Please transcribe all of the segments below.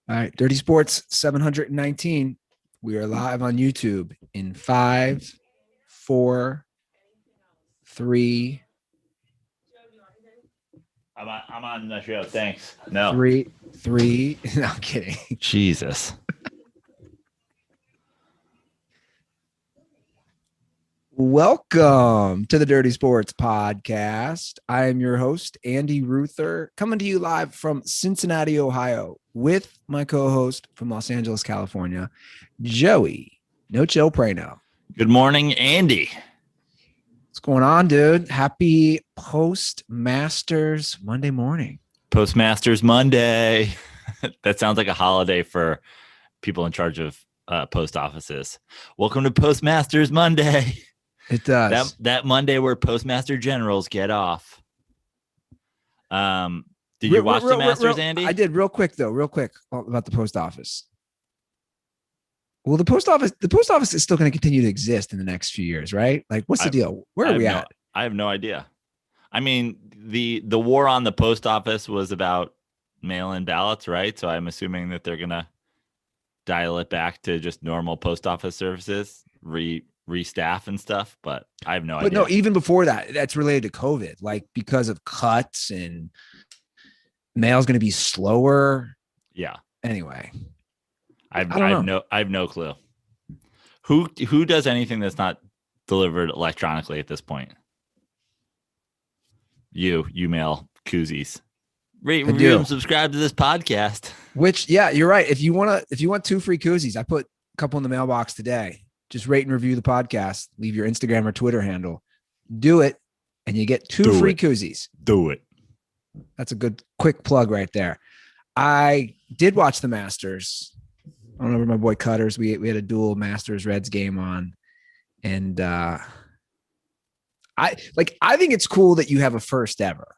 All right, Dirty Sports 719. We are live on YouTube in 5, 4, 3, I'm on the show. Thanks. No. 3. No, I'm kidding. Jesus. Welcome to the Dirty Sports Podcast. I am your host, Andy Ruther, coming to you live from Cincinnati, Ohio, with my co-host from Los Angeles, California, Joey No Chill Prano. Good morning, Andy. What's going on, dude? Happy Postmasters Monday morning. Postmasters Monday. That sounds like a holiday for people in charge of post offices. Welcome to Postmasters Monday. It does. That Monday where postmaster generals get off. Did you watch the Masters, Andy? I did real quick about the post office. Well, the post office is still going to continue to exist in the next few years, right? Like, what's the deal? Where are we at? I have no idea. I mean, the war on the post office was about mail-in ballots, right? So I'm assuming that they're going to dial it back to just normal post office services, restaff and stuff, but I have no idea. But no, even before that, that's related to COVID, like because of cuts and mail's going to be slower. Yeah. Anyway, I have no clue. Who does anything that's not delivered electronically at this point? You mail koozies. Rate, review, and subscribe to this podcast. Which, yeah, you're right. If you want 2 free koozies, I put a couple in the mailbox today. Just rate and review the podcast. Leave your Instagram or Twitter handle. Do it, and you get 2 free koozies. Do it. That's a good quick plug right there. I did watch the Masters. I don't know where my boy Cutters. We had a dual Masters Reds game on, and I think it's cool that you have a first ever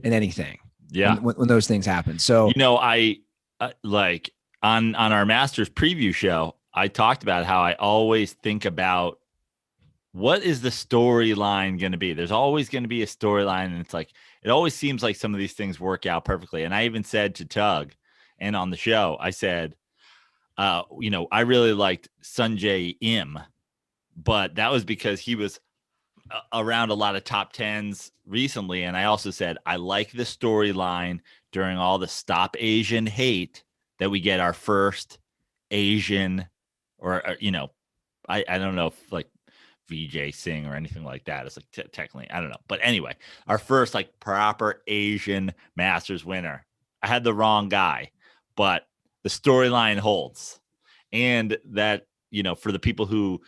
in anything. Yeah, when those things happen. So I like on our Masters preview show, I talked about how I always think about what is the storyline going to be. There's always going to be a storyline, and it's like it always seems like some of these things work out perfectly. And I even said to Tug, and on the show, I said, I really liked Sanjay Im, but that was because he was around a lot of top 10s recently. And I also said, I like the storyline during all the Stop Asian hate that we get our first Asian or I don't know if like VJ Singh or anything like that. It's like technically, I don't know. But anyway, our first like proper Asian Masters winner. I had the wrong guy, but the storyline holds. And that, for the people who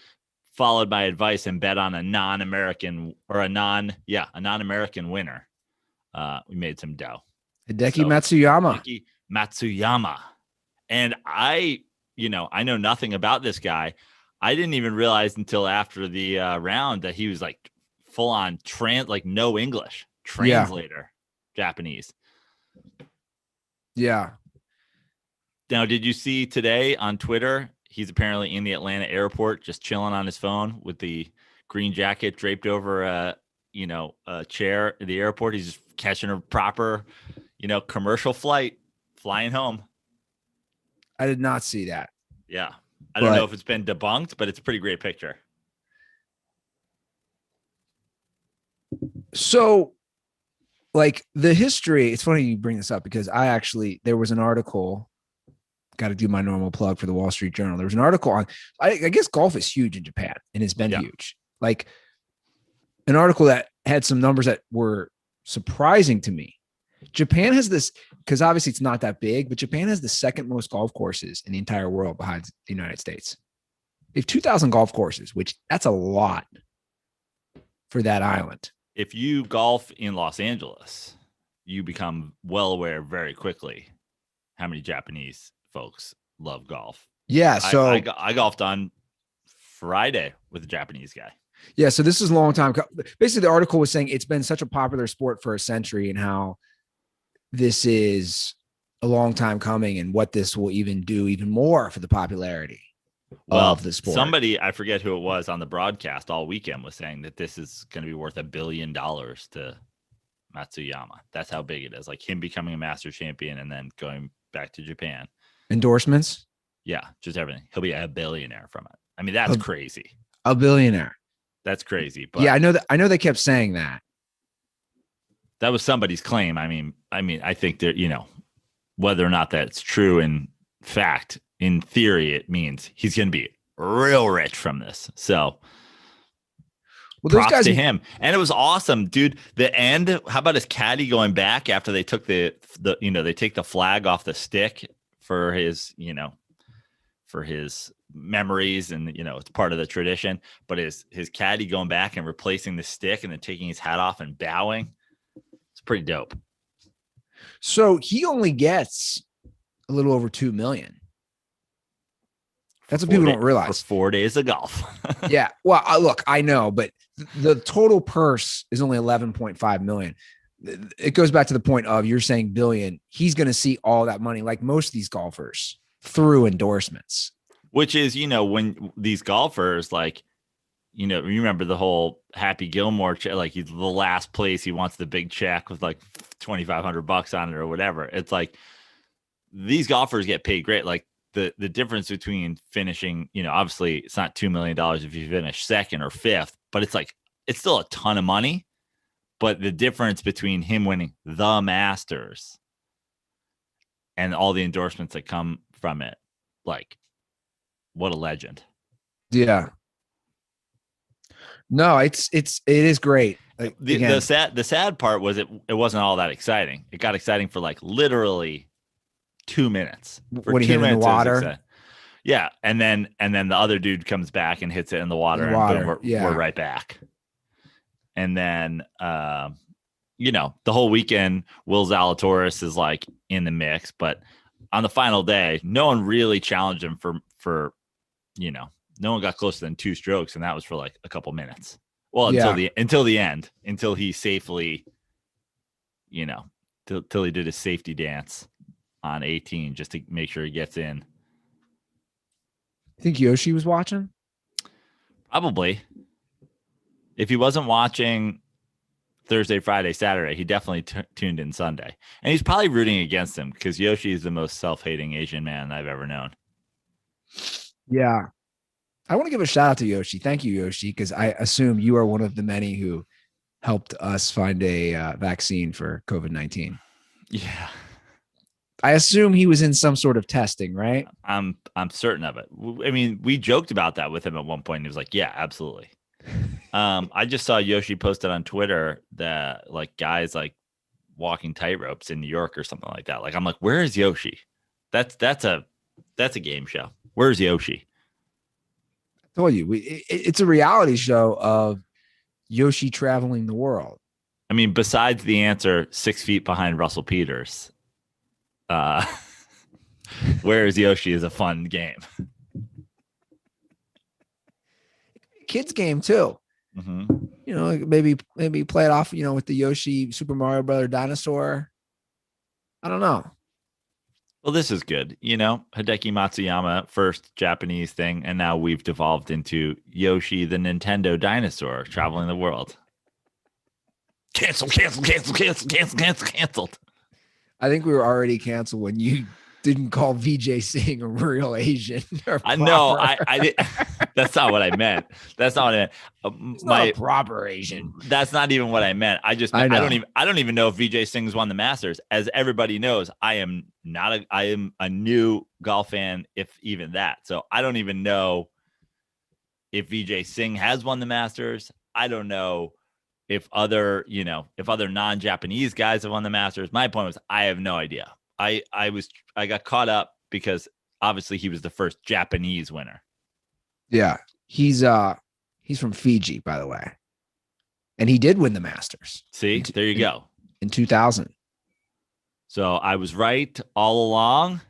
followed my advice and bet on a non-American or a non-American winner, we made some dough. Hideki Matsuyama. And I know nothing about this guy. I didn't even realize until after the round that he was like full on no English translator, Japanese. Yeah. Now, did you see today on Twitter? He's apparently in the Atlanta airport, just chilling on his phone with the green jacket draped over a chair at the airport. He's just catching a proper, commercial flight, flying home. I did not see that. Yeah. I don't know if it's been debunked, but it's a pretty great picture. So, like the history, it's funny you bring this up because there was an article, got to do my normal plug for the Wall Street Journal. There was an article on, I guess golf is huge in Japan and it's been huge. Like an article that had some numbers that were surprising to me. Japan has this, because obviously it's not that big, but Japan has the second most golf courses in the entire world behind the United States. They have 2,000 golf courses, which that's a lot for that island. If you golf in Los Angeles, you become well aware very quickly how many Japanese folks love golf. Yeah. So I golfed on Friday with a Japanese guy. Yeah. So this is a long time. Basically, the article was saying it's been such a popular sport for a century and how this is a long time coming and what this will even do even more for the popularity of the sport. Somebody, I forget who it was on the broadcast all weekend, was saying that this is going to be worth $1 billion to Matsuyama. That's how big it is. Like him becoming a master champion and then going back to Japan. Endorsements? Yeah, just everything. He'll be a billionaire from it. I mean, that's crazy. A billionaire. That's crazy. But yeah, I know they kept saying that. That was somebody's claim. I mean, I think that, whether or not that's true in fact, in theory, it means he's going to be real rich from this. So well, those guys to him. And it was awesome, dude. The end, how about his caddy going back after they took they take the flag off the stick for his, for his memories, and it's part of the tradition, but his caddy going back and replacing the stick and then taking his hat off and bowing. It's pretty dope. So he only gets a little over 2 million. That's what people don't realize. For 4 days of golf. Yeah. Well, look, I know, but the total purse is only 11.5 million. It goes back to the point of you're saying billion. He's going to see all that money, like most of these golfers, through endorsements. Which is, when these golfers, like, you remember the whole Happy Gilmore, like he's the last place, he wants the big check with like $2,500 on it or whatever. It's like these golfers get paid great. Like the difference between finishing, obviously it's not $2 million if you finish second or fifth, but it's like, it's still a ton of money. But the difference between him winning the Masters and all the endorsements that come from it, like, what a legend. Yeah. No, it is great. Like, the sad part was it wasn't all that exciting. It got exciting for like literally 2 minutes. For when he hit in the water. Yeah, and then the other dude comes back and hits it in the water, and boom, we're right back. And then the whole weekend, Will Zalatoris is like in the mix, but on the final day, no one really challenged him for no one got closer than 2 strokes, and that was for like a couple minutes. Well, until the end, until he safely, till he did his safety dance on 18 just to make sure he gets in. I think Yoshi was watching. Probably. If he wasn't watching Thursday, Friday, Saturday, he definitely tuned in Sunday, and he's probably rooting against him because Yoshi is the most self-hating Asian man I've ever known. Yeah. I want to give a shout out to Yoshi. Thank you, Yoshi, because I assume you are one of the many who helped us find a vaccine for COVID-19. Yeah. I assume he was in some sort of testing, right? I'm certain of it. I mean, we joked about that with him at one point. And he was like, yeah, absolutely. I just saw Yoshi posted on Twitter that like guys like walking tightropes in New York or something like that. Like, I'm like, where is Yoshi? That's a game show. Where's Yoshi? I told you, it's a reality show of Yoshi traveling the world. I mean, besides the answer 6 feet behind Russell Peters, where is Yoshi is a fun game. Kids game too. Mm-hmm. Maybe play it off, with the Yoshi Super Mario Brother dinosaur. I don't know. Well, this is good. Hideki Matsuyama, first Japanese thing, and now we've devolved into Yoshi, the Nintendo dinosaur, traveling the world. Canceled. I think we were already canceled when you didn't call VJ Singh a real Asian. I know. I did. That's not what I meant. That's not what I meant. He's not a proper Asian. That's not even what I meant. I don't even know if VJ Singh's won the Masters. As everybody knows, I am a new golf fan, if even that. So I don't even know if VJ Singh has won the Masters. I don't know if other non-Japanese guys have won the Masters. My point was, I have no idea. I got caught up because obviously he was the first Japanese winner. Yeah. He's from Fiji, by the way. And he did win the Masters. See, there you go. In 2000. So I was right all along.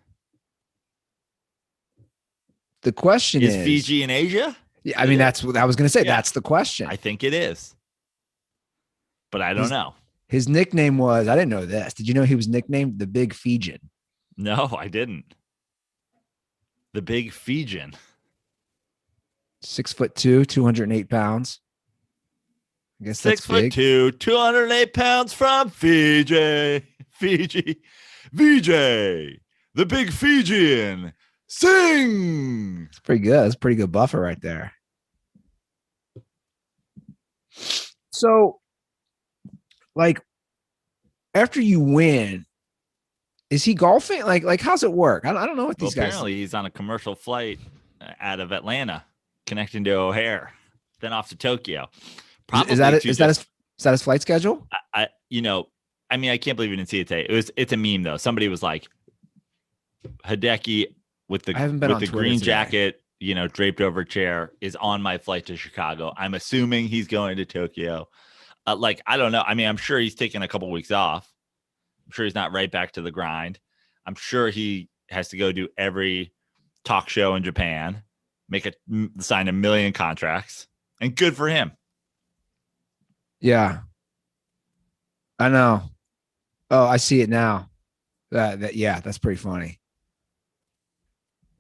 The question is Fiji in Asia? Yeah, I mean, that's what I was going to say. Yeah. That's the question. I think it is. But I don't know. His nickname was, I didn't know this. Did you know he was nicknamed the Big Fijian? No, I didn't. The Big Fijian. 6'2", 208 pounds. I guess that's 6'2", 208 pounds from Fiji. VJ, the the big Fijian, sing. It's pretty good. It's a pretty good buffer right there. So, like, after you win, is he golfing? Like how's it work? I don't know what these guys. Apparently, he's on a commercial flight out of Atlanta, connecting to O'Hare, then off to Tokyo. Probably is that his flight schedule? I can't believe you didn't see it today. It's a meme though. Somebody was like, Hideki with the green jacket, draped over a chair, is on my flight to Chicago. I'm assuming he's going to Tokyo. I don't know. I mean, I'm sure he's taking a couple weeks off. I'm sure he's not right back to the grind. I'm sure he has to go do every talk show in Japan, sign 1 million contracts, and good for him. Yeah, I know. Oh, I see it now. That's pretty funny.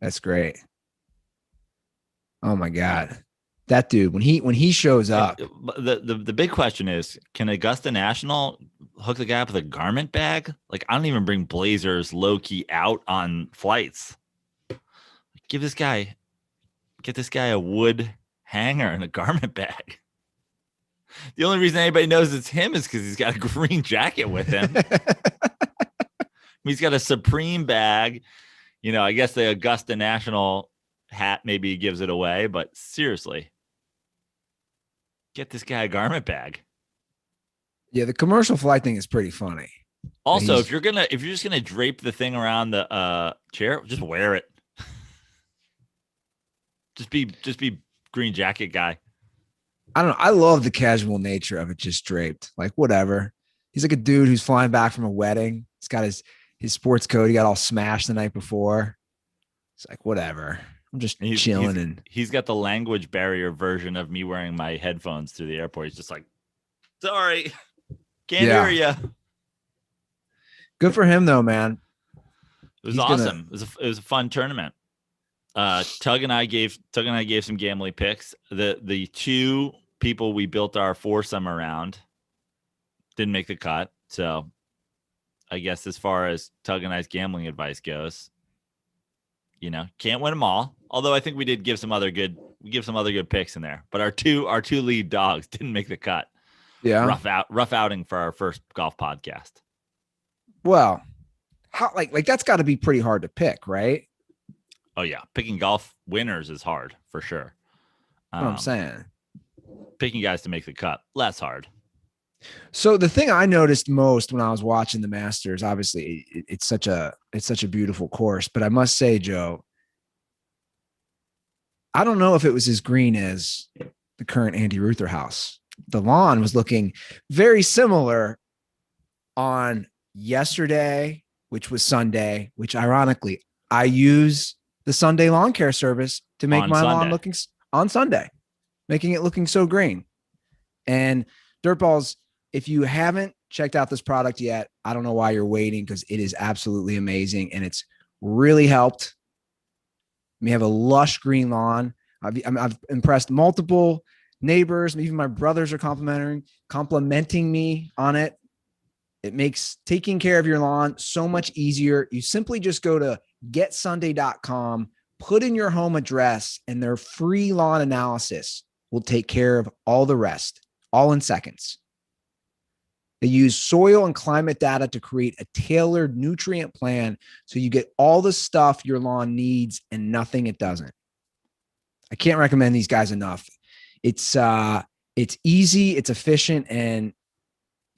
That's great. Oh my God. That dude, when he shows up. The big question is, can Augusta National hook the guy up with a garment bag? Like, I don't even bring blazers low key out on flights. Get this guy a wood hanger and a garment bag. The only reason anybody knows it's him is because he's got a green jacket with him. He's got a Supreme bag. I guess the Augusta National hat maybe gives it away, but seriously, get this guy a garment bag. Yeah, the commercial flight thing is pretty funny. Also, if you're just gonna drape the thing around the chair, just wear it. just be green jacket guy. I don't know. I love the casual nature of it, just draped. Like, whatever. He's like a dude who's flying back from a wedding. He's got his sports coat. He got all smashed the night before. It's like, whatever. I'm just chilling. He's got the language barrier version of me wearing my headphones through the airport. He's just like, sorry, can't hear you. Good for him though, man. It was awesome. It was a fun tournament. Tug and I gave some gambling picks. The two people we built our foursome around didn't make the cut. So I guess as far as Tug and I's gambling advice goes, can't win them all. Although I think we did give some other good picks in there. But our two lead dogs didn't make the cut. Yeah. Rough outing for our first golf podcast. Well, how like that's got to be pretty hard to pick, right? Oh yeah, picking golf winners is hard for sure. What I'm saying. Picking guys to make the cut, less hard. So the thing I noticed most when I was watching the Masters, obviously it's such a beautiful course, but I must say, Joe, I don't know if it was as green as the current Andy Ruther house. The lawn was looking very similar on yesterday, which was Sunday, which ironically I use the Sunday lawn care service to make my lawn looking on Sunday, making it looking so green. And DirtBalls, if you haven't checked out this product yet, I don't know why you're waiting, because it is absolutely amazing and it's really helped me have a lush green lawn. I've impressed multiple neighbors. Even my brothers are complimenting me on it. It makes taking care of your lawn so much easier. You simply just go to getsunday.com, put in your home address, and their free lawn analysis will take care of all the rest, all in seconds. They use soil and climate data to create a tailored nutrient plan so you get all the stuff your lawn needs and nothing it doesn't. I can't recommend these guys enough. It's easy, it's efficient, and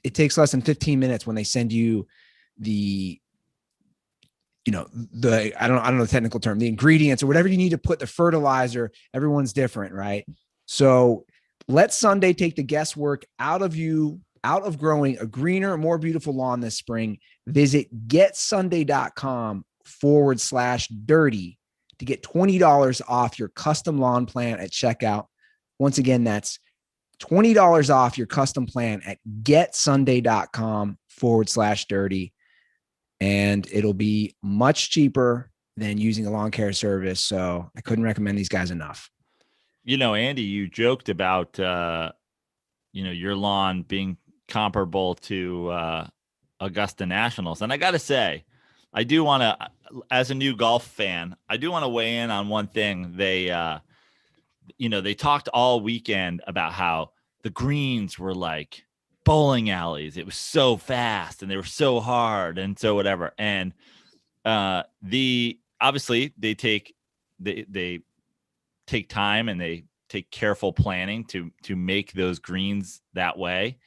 it takes less than 15 minutes when they send you I don't know the technical term, the ingredients or whatever you need to put, the fertilizer. Everyone's different, right? So let Sunday take the guesswork out of growing a greener, more beautiful lawn this spring. Visit getsunday.com/dirty to get $20 off your custom lawn plan at checkout. Once again, that's $20 off your custom plan at getsunday.com/dirty. And it'll be much cheaper than using a lawn care service. So I couldn't recommend these guys enough. Andy, you joked about, your lawn being comparable to Augusta Nationals. And I got to say, I do want to, as a new golf fan, I do want to weigh in on one thing. They talked all weekend about how the greens were like bowling alleys. It was so fast and they were so hard and so whatever. And obviously they take time and they take careful planning to make those greens that way.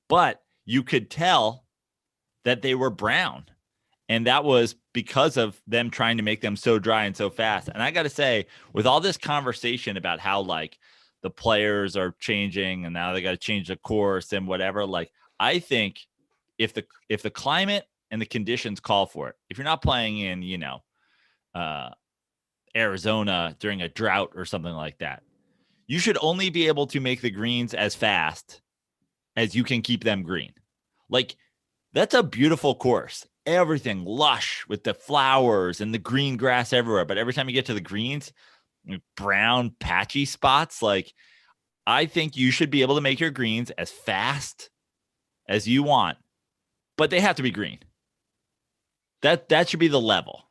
But you could tell that they were brown. And that was because of them trying to make them so dry and so fast. And I got to say, with all this conversation about how like the players are changing and now they got to change the course and whatever, like I think if the climate and the conditions call for it, if you're not playing in, Arizona during a drought or something like that, you should only be able to make the greens as fast as you can keep them green. Like that's a beautiful course. Everything lush with the flowers and the green grass everywhere. But every time you get to the greens, brown patchy spots, like I think you should be able to make your greens as fast as you want, but they have to be green. That should be the level.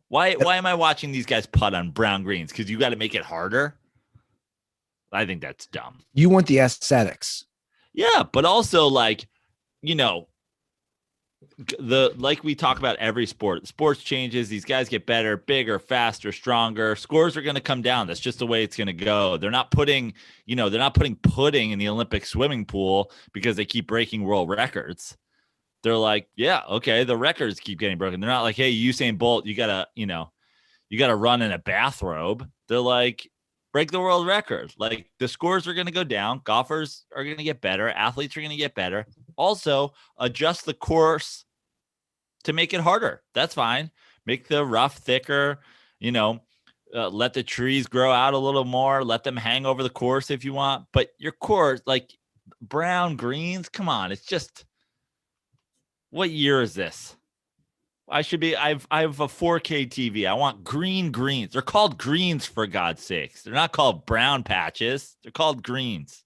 Why am I watching these guys putt on brown greens? Because you got to make it harder. I think that's dumb. You want the aesthetics. Yeah, but also like, like we talk about every sport, sports changes, these guys get better, bigger, faster, stronger, scores are going to come down. That's just the way it's going to go. They're not putting pudding in the Olympic swimming pool because they keep breaking world records. They're like, yeah, okay, the records keep getting broken. They're not like, hey, Usain Bolt, you gotta run in a bathrobe. They're like, break the world record. Like the scores are going to go down. Golfers are going to get better. Athletes are going to get better. Also, adjust the course to make it harder. That's fine. Make the rough thicker, let the trees grow out a little more. Let them hang over the course if you want. But your course, like brown greens, come on. It's just, what year is this? I have a 4K TV. I want green greens. They're called greens, for God's sakes. They're not called brown patches. They're called greens.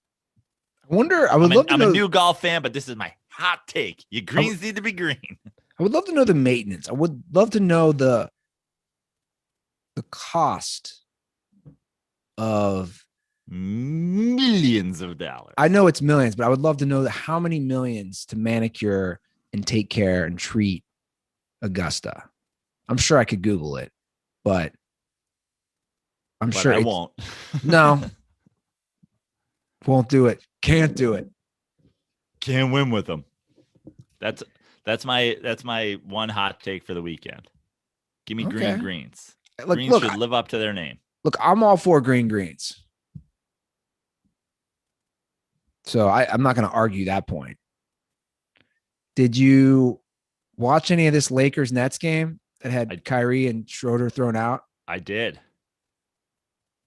I'm a new golf fan, but this is my hot take. Your greens need to be green. I would love to know the maintenance. I would love to know the cost of millions of dollars. I know it's millions, but I would love to know how many millions to manicure and take care and treat Augusta. I'm sure I could Google it, but sure I won't. No. Won't do it. Can't do it. Can't win with them. That's my one hot take for the weekend. Give me green greens. Greens should live up to their name. Look, I'm all for green greens. So I'm not going to argue that point. Did you watch any of this Lakers Nets game that had Kyrie and Schroeder thrown out? I did.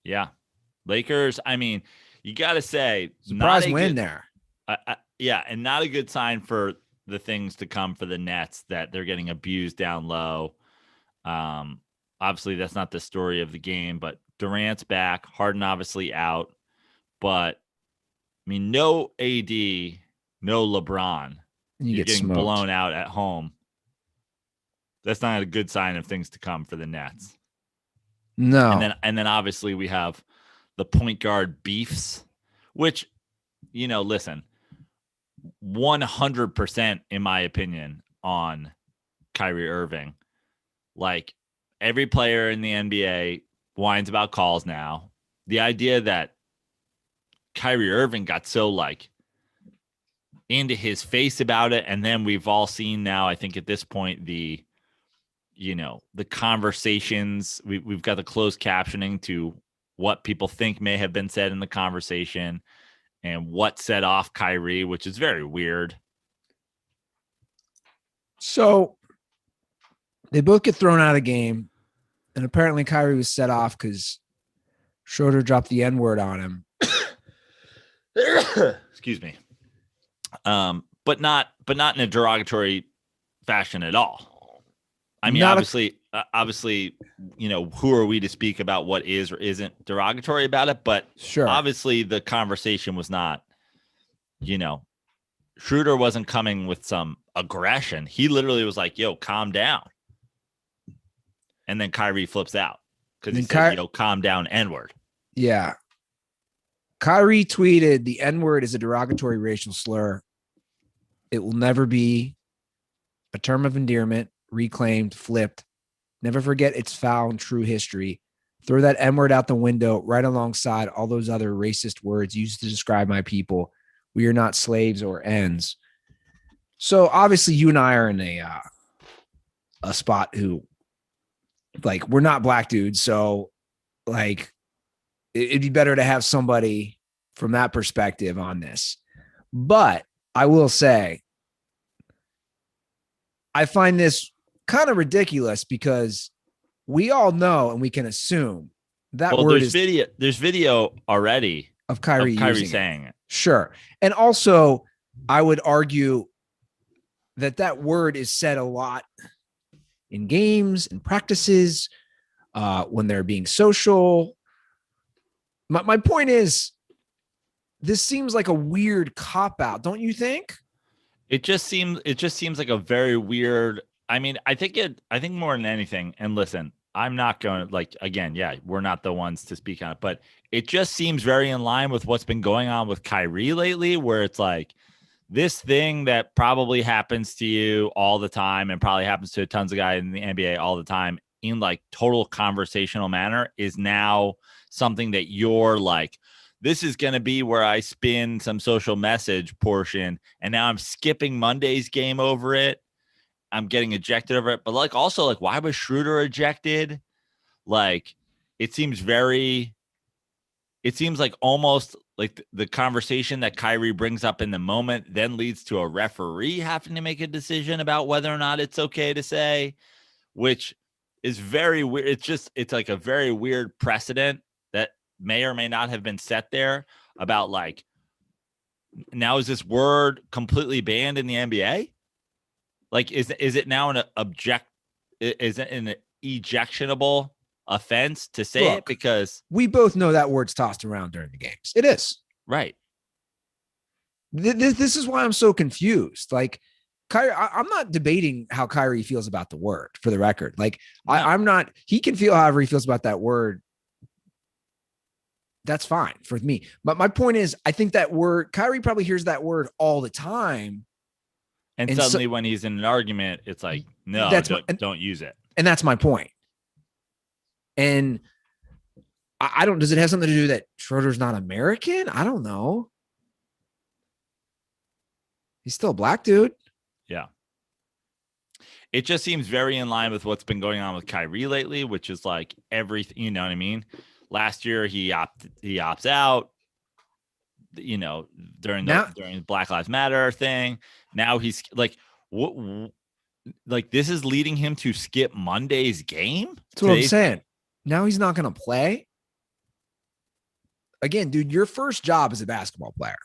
Yeah. Lakers, I mean, you got to say, surprise win there. Yeah, and not a good sign for the things to come for the Nets, that they're getting abused down low. Obviously, that's not the story of the game, but Durant's back. Harden obviously out. But, I mean, no AD, no LeBron. You're getting smoked. Blown out at home. That's not a good sign of things to come for the Nets. No. And then obviously we have the point guard beefs, which, listen, 100% in my opinion on Kyrie Irving. Like every player in the NBA whines about calls now. The idea that Kyrie Irving got so like into his face about it, and then we've all seen now, I think at this point, the conversations, we've got the closed captioning to what people think may have been said in the conversation and what set off Kyrie, which is very weird. So they both get thrown out of the game, and apparently Kyrie was set off because Schroeder dropped the N-word on him. Excuse me. But not in a derogatory fashion at all. I mean, obviously, who are we to speak about what is or isn't derogatory about it? But sure, obviously the conversation was not, Schroeder wasn't coming with some aggression. He literally was like, yo, calm down. And then Kyrie flips out because he Then says, yo, calm down, N-word. Yeah. Kyrie tweeted, the N-word is a derogatory racial slur. It will never be a term of endearment, reclaimed, flipped. Never forget its foul and true history. Throw that N-word out the window right alongside all those other racist words used to describe my people. We are not slaves or ends. So obviously you and I are in a spot who, like, we're not black dudes. So, like, it'd be better to have somebody from that perspective on this. But I will say, I find this kind of ridiculous because we all know and we can assume that word is there's video already of Kyrie saying it. Sure. And also, I would argue that word is said a lot in games and practices, when they're being social. My point is, this seems like a weird cop out, don't you think? It just seems like a very weird. I mean, I think more than anything, and listen, I'm not going to, like, again, yeah, we're not the ones to speak on it, but it just seems very in line with what's been going on with Kyrie lately, where it's like this thing that probably happens to you all the time and probably happens to tons of guys in the NBA all the time in like total conversational manner is now something that you're like, this is going to be where I spin some social message portion. And now I'm skipping Monday's game over it. I'm getting ejected over it. But like, also like, why was Schroeder ejected? Like, it seems like almost like the conversation that Kyrie brings up in the moment then leads to a referee having to make a decision about whether or not it's okay to say, which is very weird. It's like a very weird precedent that may or may not have been set there about like, now is this word completely banned in the NBA? Like, is it now is it an ejectionable offense to say it? Because we both know that word's tossed around during the games. It is. Right. This is why I'm so confused. Like, Kyrie, I'm not debating how Kyrie feels about the word, for the record. Like, no. I'm not, he can feel however he feels about that word. That's fine for me. But my point is, I think that word, Kyrie probably hears that word all the time. And suddenly when he's in an argument, it's like, no, don't use it. And that's my point. And I don't, does it have something to do that Schroeder's not American? I don't know. He's still a black dude. Yeah. It just seems very in line with what's been going on with Kyrie lately, which is like everything, you know what I mean? Last year he opts out, you know, during the Black Lives Matter thing. Now he's like, what? Like, this is leading him to skip Monday's game. That's what I'm saying. Now he's not going to play. Again, dude, your first job as a basketball player,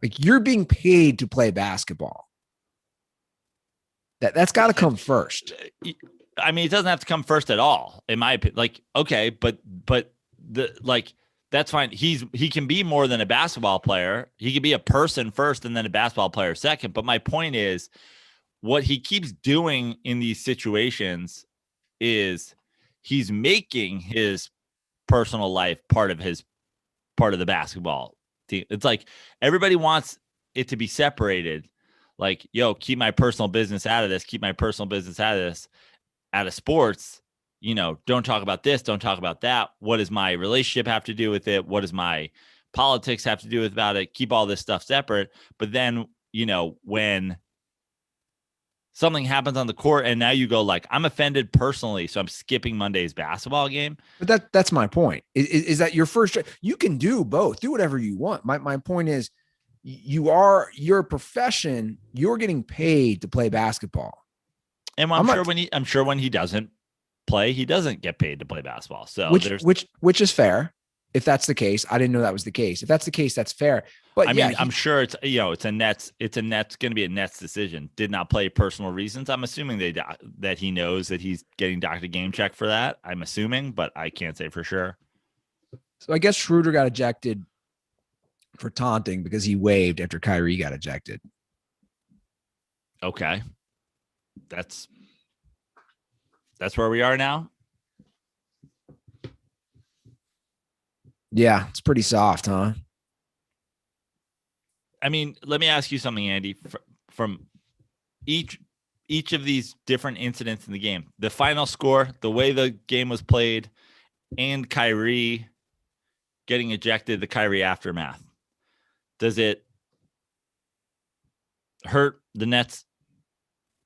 like, you're being paid to play basketball. That's got to come first. I mean, it doesn't have to come first at all, in my opinion. Like, okay, but the like, that's fine. He can be more than a basketball player. He can be a person first and then a basketball player second. But my point is, what he keeps doing in these situations is he's making his personal life part of the basketball team. It's like everybody wants it to be separated. Like, yo, keep my personal business out of this. Keep my personal business out of this. Out of sports, you know, don't talk about this. Don't talk about that. What does my relationship have to do with it? What does my politics have to do with about it? Keep all this stuff separate. But then, you know, when something happens on the court and now you go like, I'm offended personally, so I'm skipping Monday's basketball game. But that's my point. Is that your first? You can do both. Do whatever you want. My point is, your profession. You're getting paid to play basketball. And I'm sure when he doesn't play, he doesn't get paid to play basketball. So which is fair. If that's the case, I didn't know that was the case. If that's the case, that's fair. But I mean, I'm sure it's a Nets going to be a Nets decision. Did not play personal reasons. I'm assuming that he knows that he's getting docked a game check for that. I'm assuming, but I can't say for sure. So I guess Schroeder got ejected for taunting because he waved after Kyrie got ejected. Okay. That's That's where we are now. Yeah, it's pretty soft, huh? I mean, let me ask you something, Andy. From each of these different incidents in the game, the final score, the way the game was played, and Kyrie getting ejected, the Kyrie aftermath, does it hurt the Nets'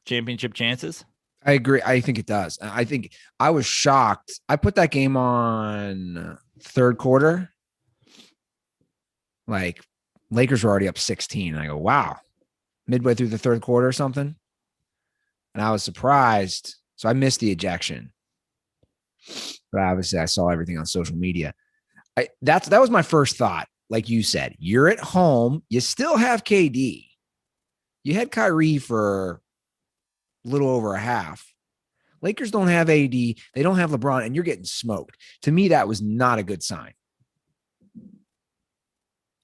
championship chances? I agree. I think it does. I think I was shocked. I put that game on third quarter. Like Lakers were already up 16. And I go, wow, midway through the third quarter or something. And I was surprised. So I missed the ejection. But obviously I saw everything on social media. That was my first thought. Like you said, you're at home. You still have KD. You had Kyrie for a little over a half. Lakers don't have AD. They don't have LeBron, and you're getting smoked. To me, that was not a good sign.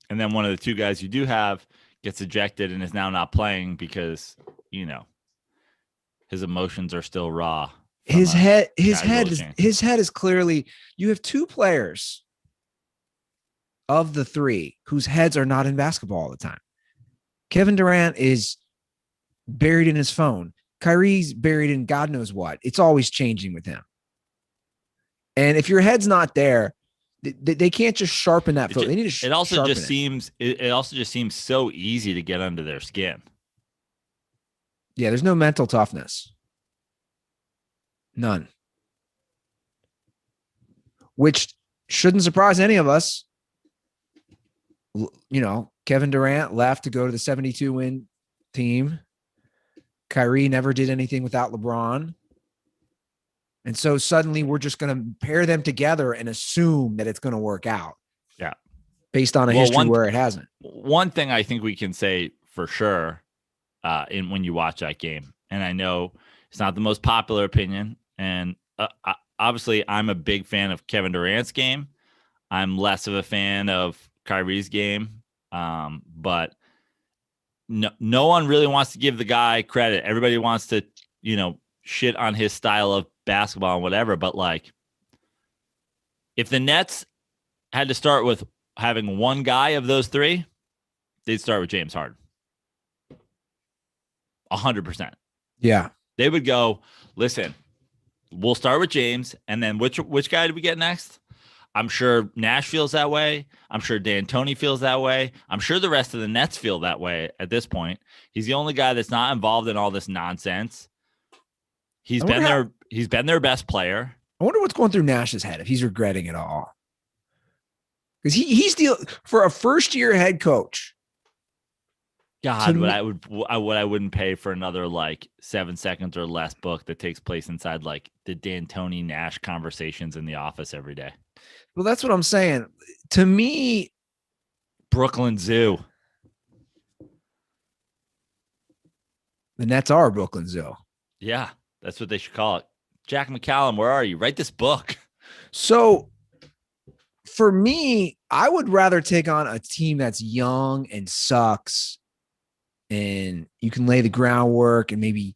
And then one of the two guys you do have gets ejected and is now not playing because, his emotions are still raw. His head is clearly, you have two players of the three whose heads are not in basketball all the time. Kevin Durant is buried in his phone. Kyrie's buried in God knows what. It's always changing with him. And if your head's not there, they can't just sharpen that foot. They need to. It also just seems so easy to get under their skin. Yeah, there's no mental toughness. None. Which shouldn't surprise any of us. Kevin Durant left to go to the 72-win team. Kyrie never did anything without LeBron. And so suddenly we're just going to pair them together and assume that it's going to work out. Yeah. Based on a history where it hasn't. One thing I think we can say for sure when you watch that game, and I know it's not the most popular opinion, and obviously I'm a big fan of Kevin Durant's game. I'm less of a fan of Kyrie's game, but no one really wants to give the guy credit. Everybody wants to, shit on his style of basketball and whatever. But like, if the Nets had to start with having one guy of those three, they'd start with James Harden. 100%. Yeah. They would go, listen, we'll start with James. And then which guy do we get next? I'm sure Nash feels that way. I'm sure D'Antoni feels that way. I'm sure the rest of the Nets feel that way at this point. He's the only guy that's not involved in all this nonsense. He's been their best player. I wonder what's going through Nash's head, if he's regretting it all. Because he's still, for a first-year head coach. God, what I wouldn't pay for another 7 seconds or less book that takes place inside the D'Antoni Nash conversations in the office every day. Well, that's what I'm saying. To me, Brooklyn Zoo. The Nets are Brooklyn Zoo. Yeah, that's what they should call it. Jack McCallum, where are you? Write this book. So for me, I would rather take on a team that's young and sucks, and you can lay the groundwork and maybe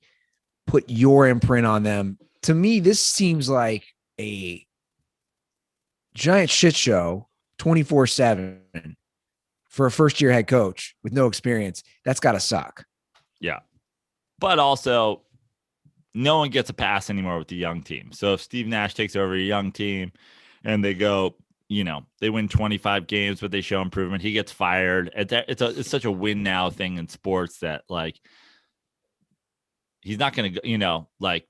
put your imprint on them. To me, this seems like a giant shit show 24/7 for a first-year head coach with no experience. That's got to suck. Yeah. But also, no one gets a pass anymore with the young team. So if Steve Nash takes over a young team and they go, they win 25 games, but they show improvement, he gets fired. It's such a win now thing in sports that he's not going to,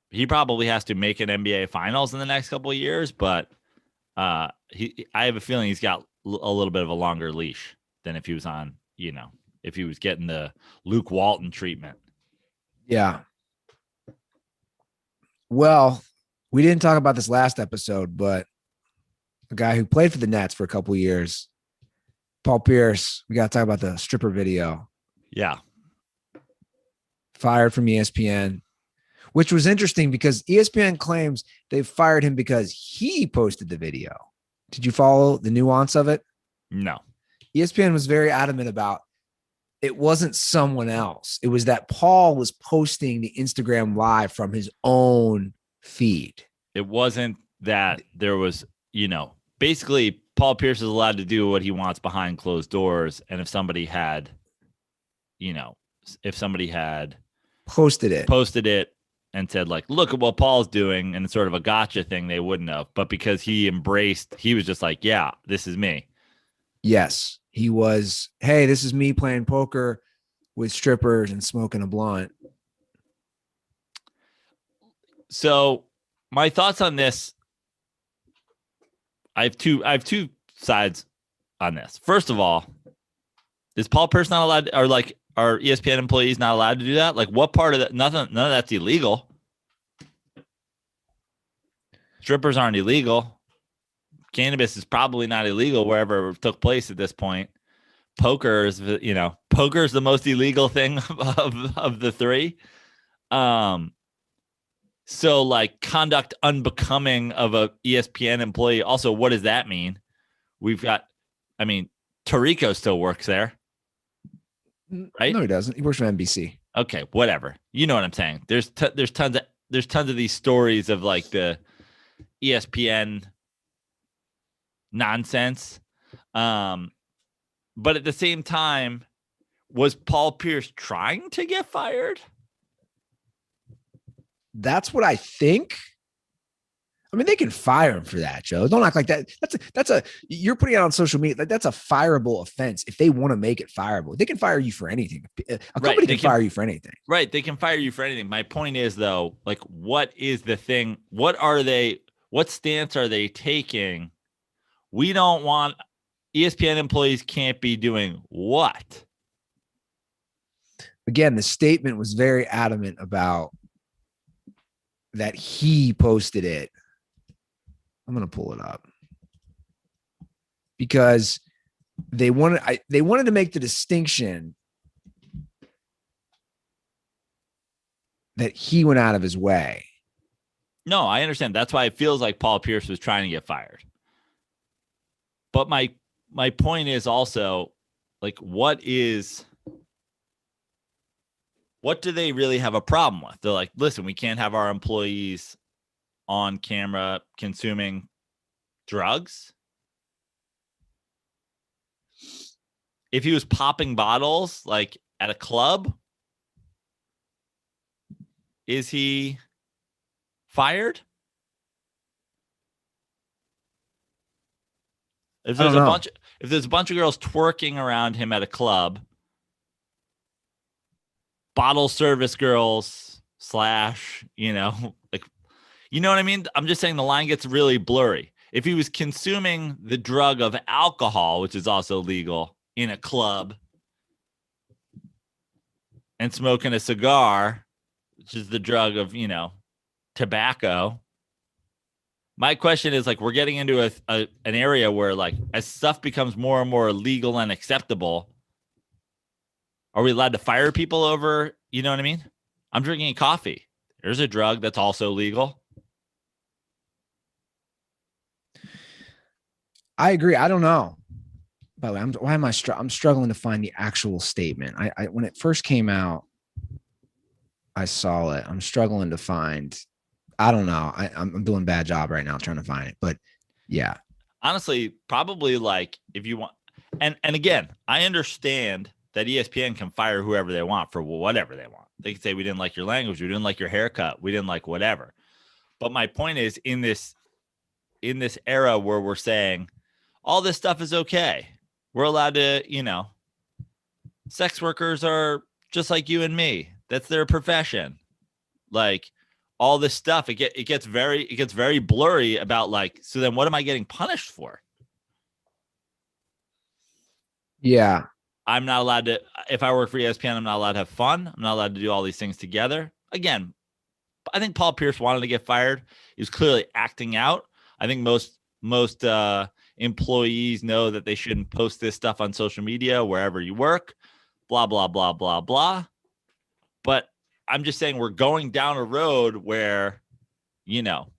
he probably has to make an NBA finals in the next couple of years, but I have a feeling he's got a little bit of a longer leash than if he was on, if he was getting the Luke Walton treatment. Yeah. Well, we didn't talk about this last episode, but a guy who played for the Nets for a couple of years, Paul Pierce, we got to talk about the stripper video. Yeah. Fired from ESPN, which was interesting because ESPN claims they fired him because he posted the video. Did you follow the nuance of it? No. ESPN was very adamant about it wasn't someone else. It was that Paul was posting the Instagram live from his own feed. It wasn't that there was, basically Paul Pierce is allowed to do what he wants behind closed doors. And if somebody had, posted it and said, like, look at what Paul's doing, and it's sort of a gotcha thing, they wouldn't have. But because he was just like, yeah, this is me. Yes, he was. Hey, this is me playing poker with strippers and smoking a blunt. So my thoughts on this, I have two sides on this. First of all, is Paul Pierce not allowed, or like, are ESPN employees not allowed to do that? Like, what part of that? None of that's illegal. Strippers aren't illegal. Cannabis is probably not illegal wherever it took place at this point. Poker is the most illegal thing of the three. So like conduct unbecoming of a ESPN employee. Also, what does that mean? Tarico still works there, right? No, he doesn't. He works for NBC. Okay, whatever. You know what I'm saying? There's tons of these stories of like the ESPN nonsense. But at the same time, was Paul Pierce trying to get fired? That's what I think. I mean, they can fire him for that, Joe. Don't act like that. You're putting it on social media. Like, that's a fireable offense. If they want to make it fireable, they can fire you for anything. A company can fire you for anything. Right. They can fire you for anything. My point is, though, like, what is the thing? What stance are they taking? We don't want ESPN employees can't be doing what? Again, the statement was very adamant about that he posted it. I'm going to pull it up because they wanted to make the distinction that he went out of his way. No, I understand. That's why it feels like Paul Pierce was trying to get fired. But my point is also, like, what do they really have a problem with? They're like, listen, we can't have our employees on camera consuming drugs. If he was popping bottles like at a club, is he fired? If there's a bunch of girls twerking around him at a club, bottle service girls / like, you know what I mean? I'm just saying the line gets really blurry. If he was consuming the drug of alcohol, which is also legal, in a club, and smoking a cigar, which is the drug of, tobacco. My question is, like, we're getting into an area where, like, as stuff becomes more and more legal and acceptable, are we allowed to fire people over? You know what I mean? I'm drinking coffee. There's a drug that's also legal. I agree. I don't know. By the way, I'm struggling to find the actual statement. I when it first came out, I saw it. I'm struggling to find. I don't know. I'm doing a bad job right now trying to find it. But yeah. Honestly, probably, like, if you want, and again, I understand that ESPN can fire whoever they want for whatever they want. They can say, we didn't like your language, we didn't like your haircut, we didn't like whatever. But my point is, in this era where we're saying all this stuff is okay, we're allowed to, sex workers are just like you and me. That's their profession. Like, all this stuff, it gets very blurry about, like, so then what am I getting punished for? Yeah. I'm not allowed to, if I work for ESPN, I'm not allowed to have fun. I'm not allowed to do all these things together. Again, I think Paul Pierce wanted to get fired. He was clearly acting out. I think most employees know that they shouldn't post this stuff on social media wherever you work, blah, blah, blah, blah, blah. But I'm just saying we're going down a road where, it's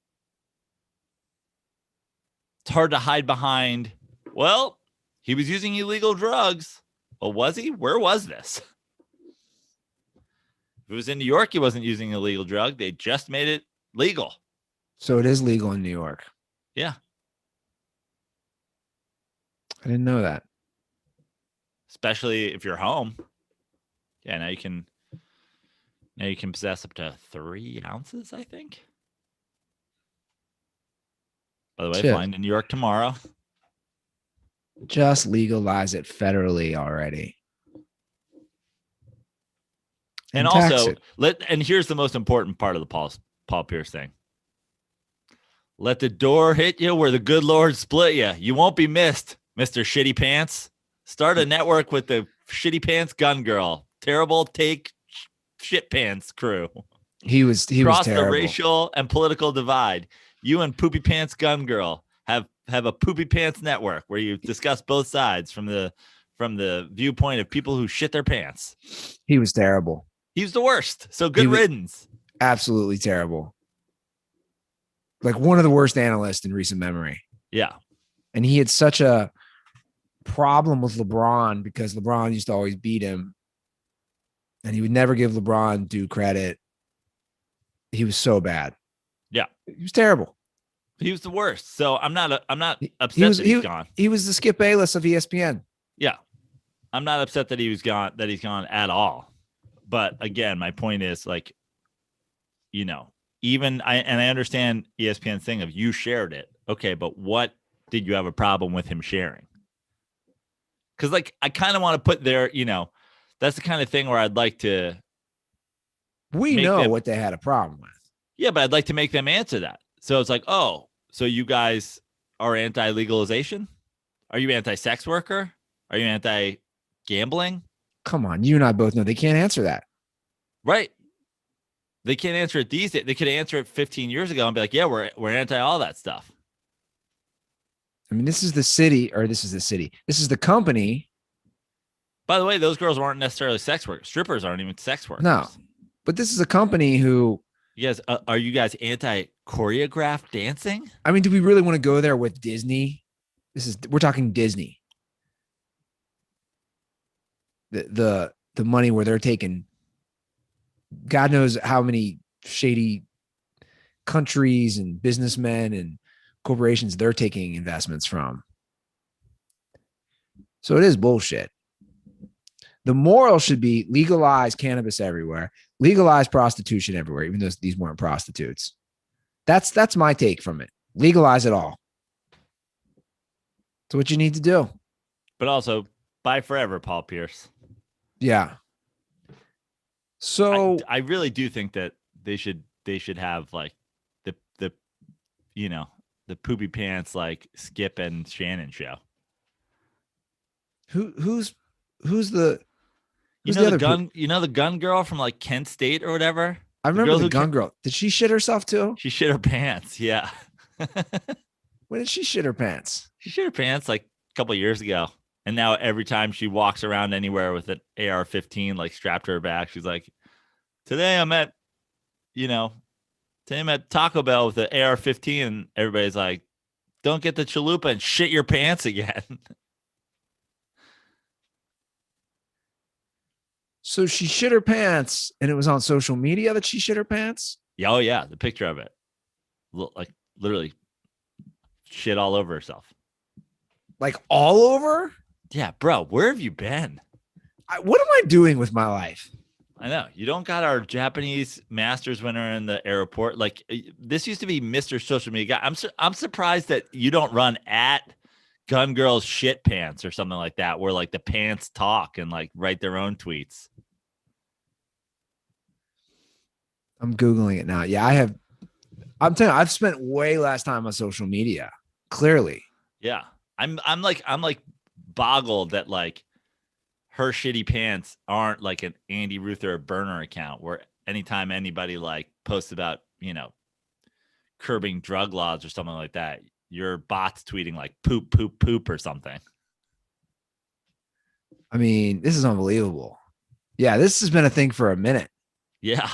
hard to hide behind, well, he was using illegal drugs. Well, was he? Where was this? If it was in New York, he wasn't using a illegal drug. They just made it legal. So it is legal in New York. Yeah. I didn't know that. Especially if you're home. Yeah, now you can possess up to 3 ounces, I think. By the way, flying to New York tomorrow. Just legalize it federally already. And also, and here's the most important part of the Paul Pierce thing. Let the door hit you where the good Lord split you. You won't be missed, Mr. Shitty Pants. Start a network with the Shitty Pants Gun Girl. Terrible take shit pants crew. He was Cross terrible. The racial and political divide. You and Poopy Pants Gun Girl have a Poopy Pants network where you discuss both sides from the viewpoint of people who shit their pants. He was terrible. He was the worst. So good riddance. Absolutely terrible. Like one of the worst analysts in recent memory. Yeah. And he had such a problem with LeBron because LeBron used to always beat him. And he would never give LeBron due credit. He was so bad. Yeah. He was terrible. He was the worst. So I'm not upset that he's gone. He was the Skip Bayless of ESPN. Yeah. I'm not upset that he's gone at all. But again, my point is like, even I understand ESPN's thing of you shared it. Okay, but what did you have a problem with him sharing? Because like I kind of want to put there, that's the kind of thing where I'd like to. We know what they had a problem with. Yeah, but I'd like to make them answer that. So it's like, oh, so you guys are anti-legalization? Are you anti-sex worker? Are you anti-gambling? Come on, you and I both know they can't answer that. Right. They can't answer it these days. They could answer it 15 years ago and be like, yeah, we're anti all that stuff. I mean, this is the city. This is the company. By the way, those girls aren't necessarily sex workers. Strippers aren't even sex workers. No, but this is a company who. You guys, are you guys anti-choreographed dancing? I mean, do we really want to go there with Disney? We're talking Disney. The money where they're taking God knows how many shady countries and businessmen and corporations they're taking investments from. So it is bullshit. The moral should be legalize cannabis everywhere, legalize prostitution everywhere, even though these weren't prostitutes. That's my take from it. Legalize it all. That's what you need to do. But also, buy forever, Paul Pierce. Yeah. So I really do think that they should have like the poopy pants like Skip and Shannon show. Who's the the gun girl from like Kent State or whatever? I remember the gun girl. Did she shit herself too? She shit her pants, yeah. When did she shit her pants? She shit her pants like a couple of years ago. And now every time she walks around anywhere with an AR-15 like strapped to her back, she's like, today I'm at Taco Bell with the AR-15, and everybody's like, don't get the chalupa and shit your pants again. So she shit her pants, and it was on social media that she shit her pants? Yeah, oh yeah, the picture of it. Like literally shit all over herself. Like all over? Yeah, bro, where have you been? What am I doing with my life? I know. You don't got our Japanese Masters winner in the airport. Like this used to be Mr. Social Media guy. I'm surprised that you don't run at Gun Girls Shit Pants or something like that, where like the pants talk and like write their own tweets. I'm Googling it now. Yeah, I'm telling you, I've spent way less time on social media. Clearly. Yeah. I'm like boggled that like her shitty pants aren't like an Andy Ruther burner account where anytime anybody like posts about, curbing drug laws or something like that, your bot's tweeting like poop, poop, poop or something. I mean, this is unbelievable. Yeah, this has been a thing for a minute. Yeah.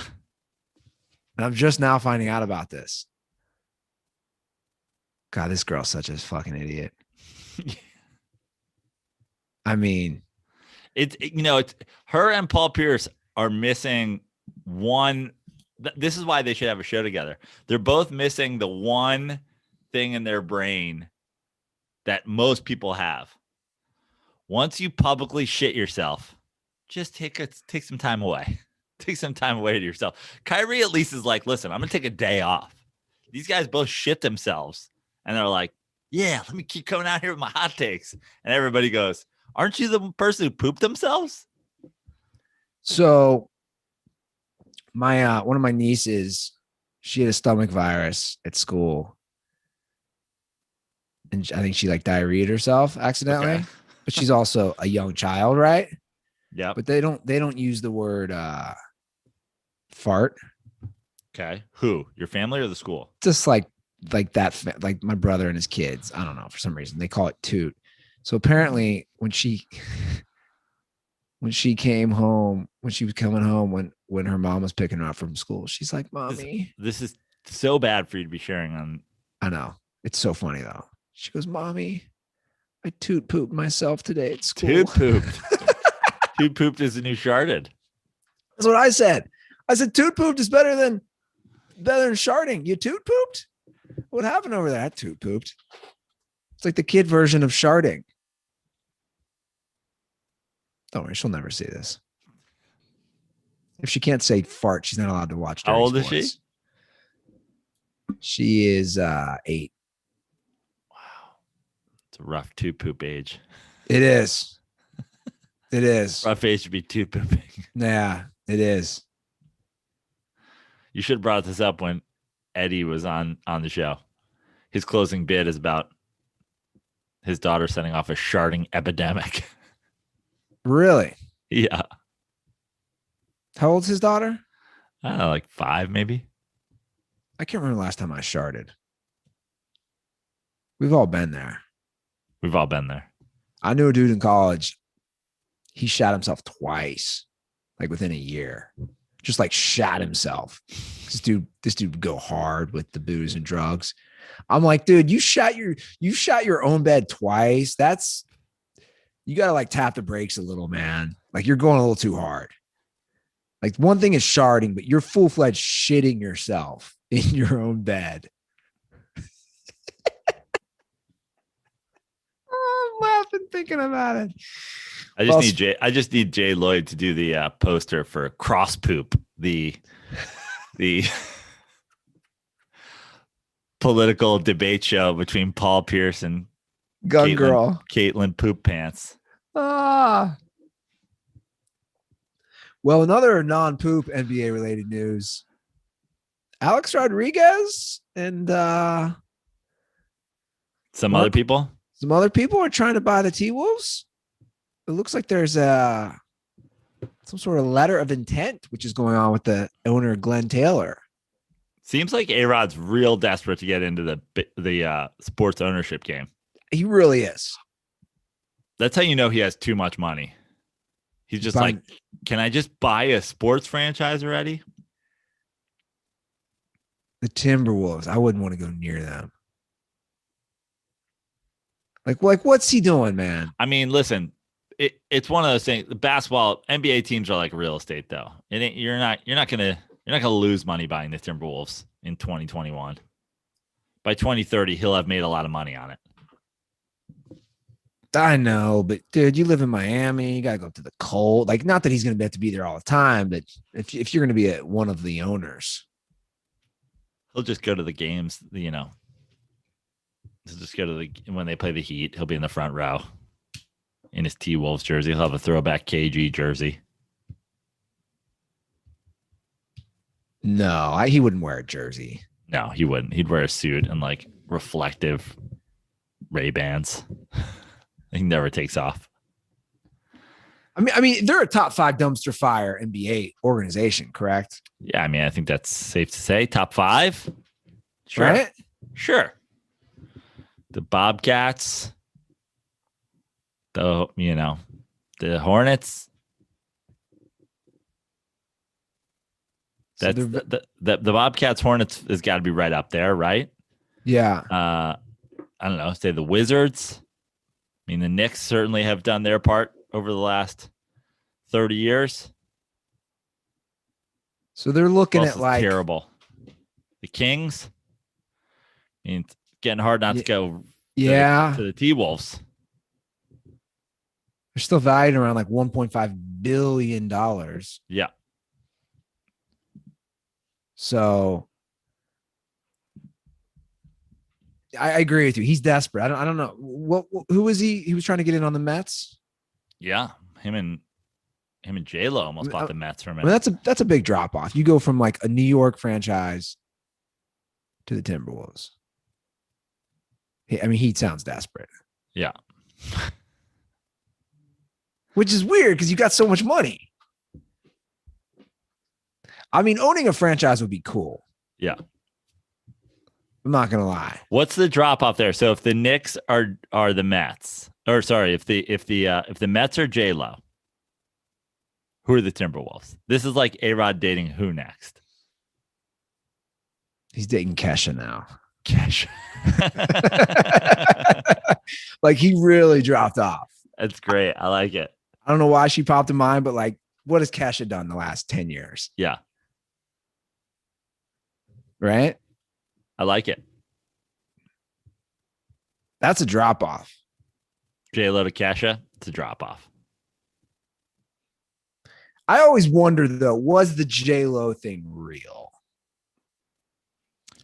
And I'm just now finding out about this. God, this girl's such a fucking idiot. I mean, It's her and Paul Pierce are missing one. This is why they should have a show together. They're both missing the one thing in their brain that most people have. Once you publicly shit yourself, just take some time away. Take some time away to yourself. Kyrie at least is like, listen, I'm gonna take a day off. These guys both shit themselves, and they're like, yeah, let me keep coming out here with my hot takes. And everybody goes, aren't you the person who pooped themselves? So my one of my nieces, she had a stomach virus at school, and I think she like diarrheaed herself accidentally. Okay. But she's also a young child, right? Yeah. But they don't use the word fart. Okay. Who? Your family or the school? Just like that, like my brother and his kids. I don't know, for some reason they call it toot. So apparently when she came home, when she was coming home, when her mom was picking her up from school, she's like, "Mommy." This is so bad for you to be sharing on. I know. It's so funny though. She goes, "Mommy, I toot pooped myself today at school." Toot pooped. Toot pooped is the new Sharded. That's what I said. I said toot pooped is better than sharding. You toot pooped? What happened over there? I toot pooped. It's like the kid version of sharding. Don't worry, she'll never see this. If she can't say fart, she's not allowed to watch. How old sports. is she? She is 8. Wow. It's a rough toot poop age. It is. It is. Rough age to be toot pooping. Yeah, it is. You should have brought this up when Eddie was on the show. His closing bid is about his daughter setting off a sharding epidemic. Really? Yeah. How old's his daughter? I don't know, like 5 maybe. I can't remember the last time I sharded. We've all been there. We've all been there. I knew a dude in college. He shot himself twice, like within a year. Just like shot himself. This dude would go hard with the booze and drugs. I'm like, dude, you shot your own bed twice. You gotta like tap the brakes a little, man. Like you're going a little too hard. Like one thing is sharding, but you're full-fledged shitting yourself in your own bed. I'm laughing thinking about it. I just need Jay Lloyd to do the poster for Cross Poop, the political debate show between Paul Pierce and Gun Girl. Caitlin Poop Pants. Well, another non-poop NBA related news. Alex Rodriguez and some other people are trying to buy the T-Wolves. It looks like there's some sort of letter of intent, which is going on with the owner, Glenn Taylor. Seems like A-Rod's real desperate to get into the sports ownership game. He really is. That's how you know he has too much money. He's just like, can I just buy a sports franchise already? The Timberwolves. I wouldn't want to go near them. Like what's he doing, man? I mean, listen, it's one of those things. The basketball NBA teams are like real estate, though. You're not gonna lose money buying the Timberwolves in 2021. By 2030, he'll have made a lot of money on it. I know, but dude, you live in Miami. You gotta go to the cold. Like, not that he's gonna have to be there all the time, but if you're gonna be one of the owners, he'll just go to the games. He'll just go to when they play the Heat. He'll be in the front row in his T-Wolves jersey. He'll have a throwback KG jersey. No, he wouldn't wear a jersey. No, he wouldn't. He'd wear a suit and like reflective Ray-Bans. He never takes off. I mean, they're a top 5 dumpster fire NBA organization, correct? Yeah, I mean, I think that's safe to say. Top 5? Sure. Right? Sure. The Bobcats, the Hornets. That's the Bobcats Hornets has got to be right up there, right? Yeah. I don't know. Say the Wizards. I mean, the Knicks certainly have done their part over the last 30 years. So they're looking Who at else is like terrible. The Kings. I mean, it's getting hard not to go to the T-Wolves. They're still valued around like $1.5 billion. Yeah. So I agree with you. He's desperate. I don't know. Who was he? He was trying to get in on the Mets. Yeah. Him and J-Lo almost bought the Mets for a minute. I mean, that's a big drop off. You go from like a New York franchise to the Timberwolves. I mean, he sounds desperate. Yeah. Which is weird because you got so much money. I mean, owning a franchise would be cool. Yeah. I'm not gonna lie. What's the drop off there? So if the Knicks are the Mets, or sorry, if the Mets are J-Lo, who are the Timberwolves? This is like A-Rod dating who next? He's dating Kesha now. Kesha. Like he really dropped off. That's great. I like it. I don't know why she popped in mind, but like, what has Kesha done the last 10 years? Yeah. Right? I like it. That's a drop off. J-Lo to Kesha, it's a drop off. I always wonder though, was the J-Lo thing real?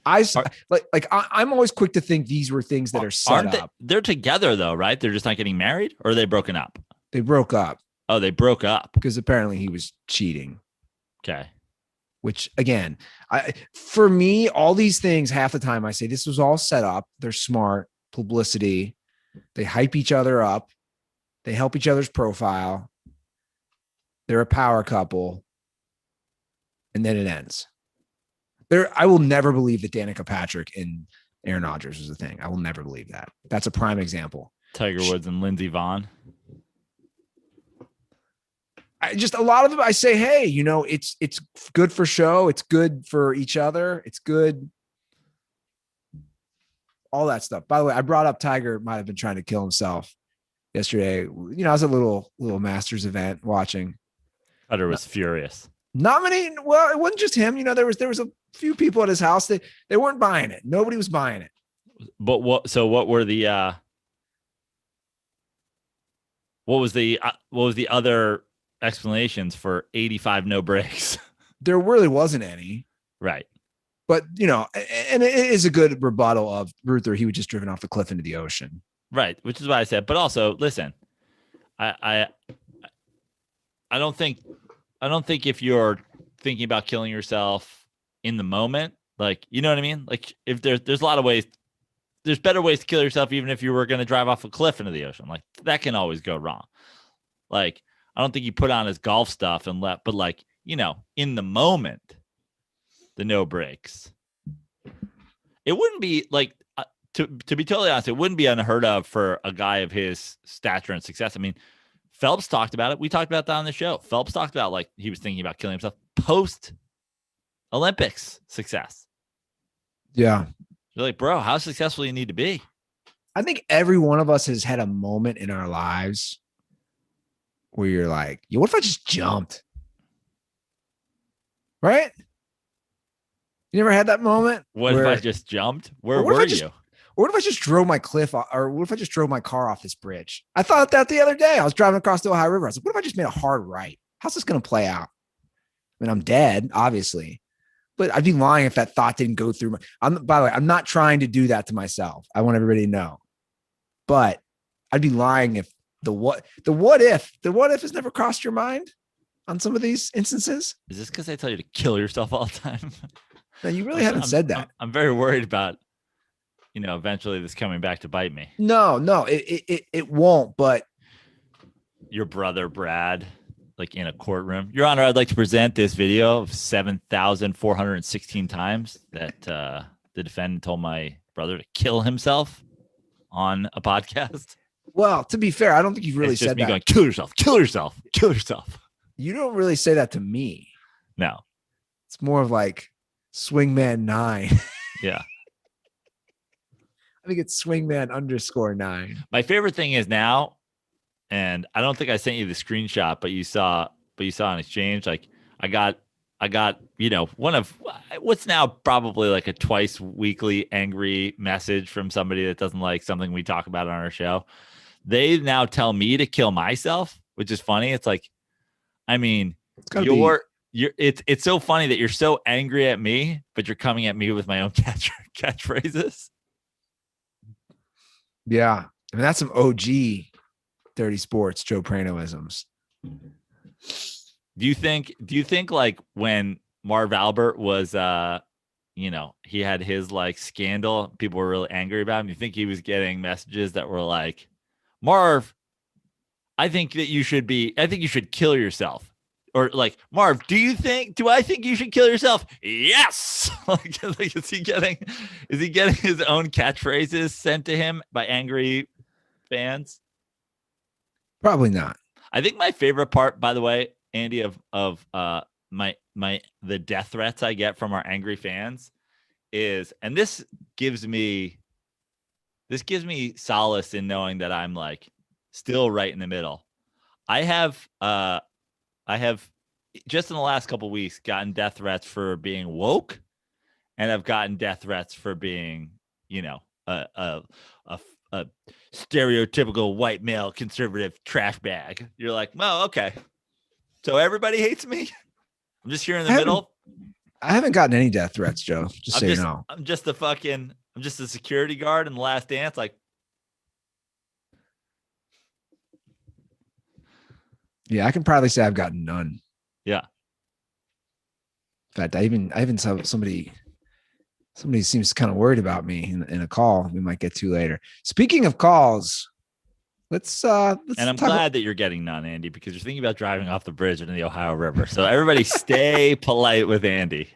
I'm always quick to think these were things that are set up. They're together though, right? They're just not getting married, or are they broken up? They broke up. Oh, they broke up because apparently he was cheating. Okay. Which again, for me, all these things, half the time I say this was all set up. They're smart, publicity. They hype each other up. They help each other's profile. They're a power couple. And then it ends. I will never believe that Danica Patrick and Aaron Rodgers was a thing. I will never believe that. That's a prime example. Tiger Woods and Lindsey Vonn. A lot of it, I say, hey, it's good for show. It's good for each other. It's good. All that stuff. By the way, I brought up Tiger might have been trying to kill himself yesterday. I was at a little Masters event watching. Cutter was furious. Well, it wasn't just him. There was a few people at his house. They weren't buying it. Nobody was buying it. But what were the what was the other explanations for 85 no breaks? There really wasn't any. Right. But, and it is a good rebuttal of Ruther. He was just driven off the cliff into the ocean. Right. Which is why I said, but also listen, I don't think if you're thinking about killing yourself in the moment, like, you know what I mean? Like if there's a lot of ways, there's better ways to kill yourself, even if you were going to drive off a cliff into the ocean. Like that can always go wrong. Like, I don't think he put on his golf stuff and left, but like, in the moment, the no breaks. It wouldn't be like, to be totally honest, it wouldn't be unheard of for a guy of his stature and success. I mean, Phelps talked about it. We talked about that on the show. Phelps talked about like he was thinking about killing himself post Olympics success. Yeah. You're like, bro, how successful you need to be? I think every one of us has had a moment in our lives where you're like, what if I just jumped? Right? You never had that moment? What if I just jumped? Where were you? Or what if I just drove my cliff, or what if I just drove my car off this bridge? I thought that the other day. I was driving across the Ohio River. I was like, what if I just made a hard right? How's this going to play out? I mean, I'm dead, obviously, but I'd be lying if that thought didn't go through. By the way, I'm not trying to do that to myself. I want everybody to know, but I'd be lying if the what if has never crossed your mind on some of these instances. Is this because I tell you to kill yourself all the time? No, you really haven't said that. I'm very worried about, eventually this coming back to bite me. No, it won't. But your brother, Brad, like in a courtroom, Your Honor, I'd like to present this video of 7,416 times that the defendant told my brother to kill himself on a podcast. Well, to be fair, I don't think you've really said me that. Going, kill yourself, kill yourself, kill yourself. You don't really say that to me. No. It's more of like Swingman 9. Yeah. I think it's Swingman _9. My favorite thing is now, and I don't think I sent you the screenshot, but you saw but you saw an exchange. Like I got, one of what's now probably like a twice weekly angry message from somebody that doesn't like something we talk about on our show. They now tell me to kill myself, which is funny. It's like, I mean, it's so funny that you're so angry at me, but you're coming at me with my own catchphrases. Yeah. I mean, that's some OG Dirty Sports Joe Pranoisms. Do you think like when Marv Albert was he had his like scandal, people were really angry about him? You think he was getting messages that were like, Marv, I think you should kill yourself? Or like, Marv, do I think you should kill yourself? Yes. like is he getting his own catchphrases sent to him by angry fans? Probably not. I think my favorite part, by the way, Andy, of the death threats I get from our angry fans is, and this gives me solace in knowing that I'm like still right in the middle. I have just in the last couple of weeks gotten death threats for being woke, and I've gotten death threats for being, a stereotypical white male conservative trash bag. You're like, well, okay. So everybody hates me. I'm just here in the middle. I haven't gotten any death threats, Joe. Just so you know. I'm just a security guard in The Last Dance. Like, yeah, I can probably say I've gotten none. Yeah. In fact, I even saw somebody seems kind of worried about me in a call we might get to later. Speaking of calls, let's and I'm glad that you're getting none, Andy, because you're thinking about driving off the bridge into the Ohio River. So everybody stay polite with Andy.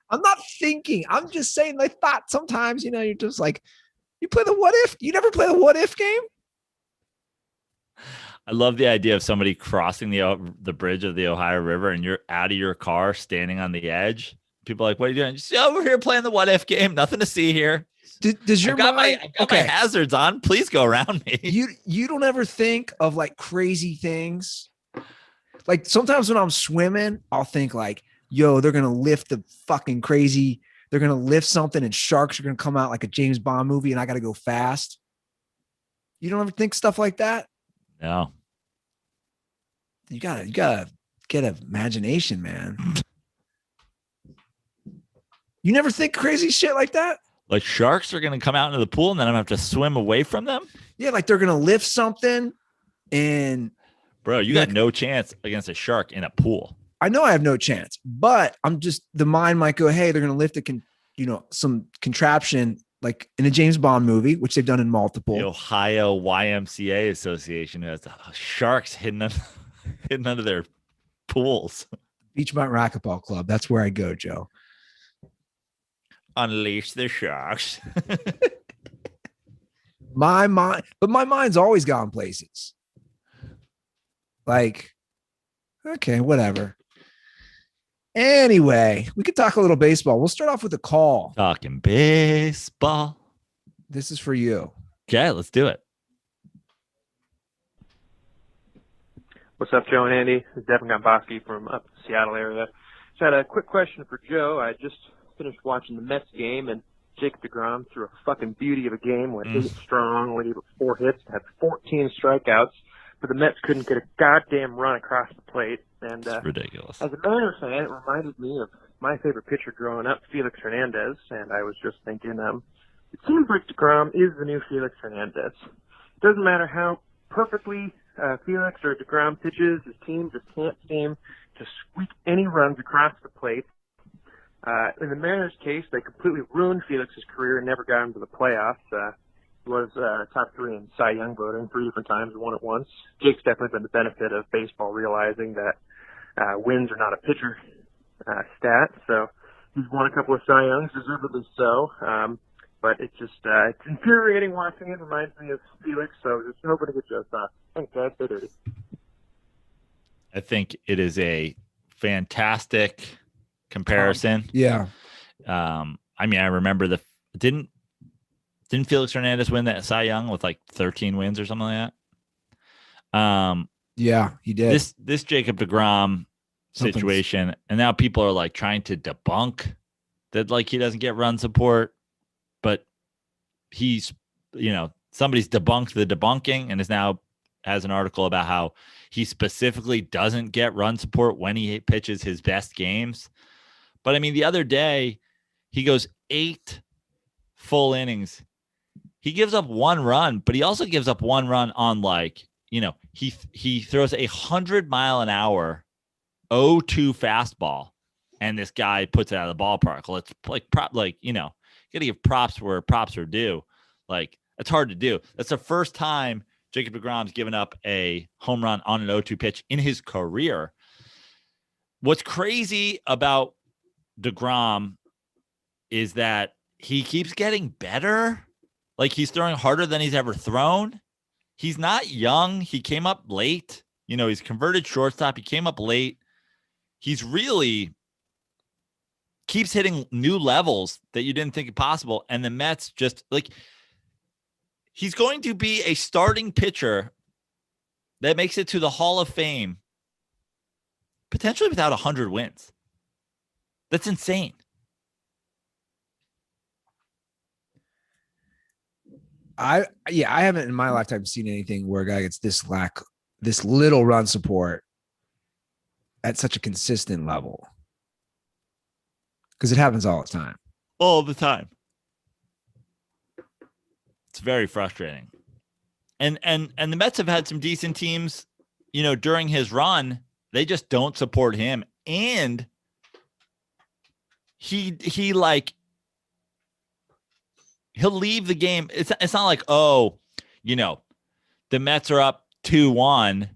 I'm not thinking. I'm just saying I thought sometimes, you're just like, you play the what if? You never play the what if game? I love the idea of somebody crossing the bridge of the Ohio River and you're out of your car standing on the edge. People are like, what are you doing? Just over here playing the what if game. Nothing to see here. Does your I got my hazards on. Please go around me. You don't ever think of like crazy things. Like sometimes when I'm swimming, I'll think like, yo, they're going to lift the fucking crazy. They're going to lift something and sharks are going to come out like a James Bond movie and I got to go fast. You don't ever think stuff like that? No. You gotta get an imagination, man. You never think crazy shit like that? Like sharks are going to come out into the pool and then I'm going to have to swim away from them? Yeah, like they're going to lift something and... Bro, you got no chance against a shark in a pool. I know I have no chance, but the mind might go, hey, they're going to lift some contraption like in a James Bond movie, which they've done in multiple. The Ohio YMCA Association has sharks hidden under their pools. Beachmont Racquetball Club. That's where I go, Joe. Unleash the sharks. My mind's always gone places. Like, okay, whatever. Anyway, we could talk a little baseball. We'll start off with a call. Talking baseball. This is for you. Okay, let's do it. What's up, Joe and Andy? This is Devin Gomboski from up the Seattle area. Just had a quick question for Joe. I just finished watching the Mets game, and Jacob DeGrom threw a fucking beauty of a game, went 8 strong, only gave up 4 hits, had 14 strikeouts, but the Mets couldn't get a goddamn run across the plate. And it's ridiculous. As a Mariners fan, it reminded me of my favorite pitcher growing up, Felix Hernandez, and I was just thinking, it seems like DeGrom is the new Felix Hernandez. It doesn't matter how perfectly Felix or DeGrom pitches, his team just can't seem to squeak any runs across the plate. In the Mariners' case, they completely ruined Felix's career and never got him to the playoffs. He was top 3 in Cy Young voting 3 different times and won it once. Jake's definitely been the benefit of baseball realizing that wins are not a pitcher stat. So he's won a couple of Cy Youngs, deservedly so. But it's just it's infuriating watching it. Reminds me of Felix. So just hoping to get Joe's thoughts. Thanks, guys. Stay dirty. I think it is a fantastic comparison. Yeah. I mean, I remember didn't Felix Hernandez win that Cy Young with like 13 wins or something like that? Yeah, he did. This Jacob DeGrom situation, and now people are like trying to debunk that, like, he doesn't get run support, but he's, somebody's debunked the debunking and has an article about how he specifically doesn't get run support when he pitches his best games. But I mean, the other day he goes 8 full innings. He gives up 1 run, but he also gives up 1 run on, like, he throws 100-mile-an-hour 0-2 fastball, and this guy puts it out of the ballpark. Let's gotta give props where props are due. Like, that's hard to do. That's the first time Jacob DeGrom's given up a home run on an 0-2 pitch in his career. What's crazy about DeGrom is that he keeps getting better. Like, he's throwing harder than he's ever thrown. He's not young. He came up late. He's converted shortstop. He came up late. He's really keeps hitting new levels that you didn't think possible. And the Mets just, like, he's going to be a starting pitcher that makes it to the Hall of Fame potentially without 100 wins. That's insane. I haven't in my lifetime seen anything where a guy gets this little run support at such a consistent level, because it happens all the time. All the time. It's very frustrating. And the Mets have had some decent teams, during his run. They just don't support him. And he'll leave the game. It's not like, the Mets are up 2-1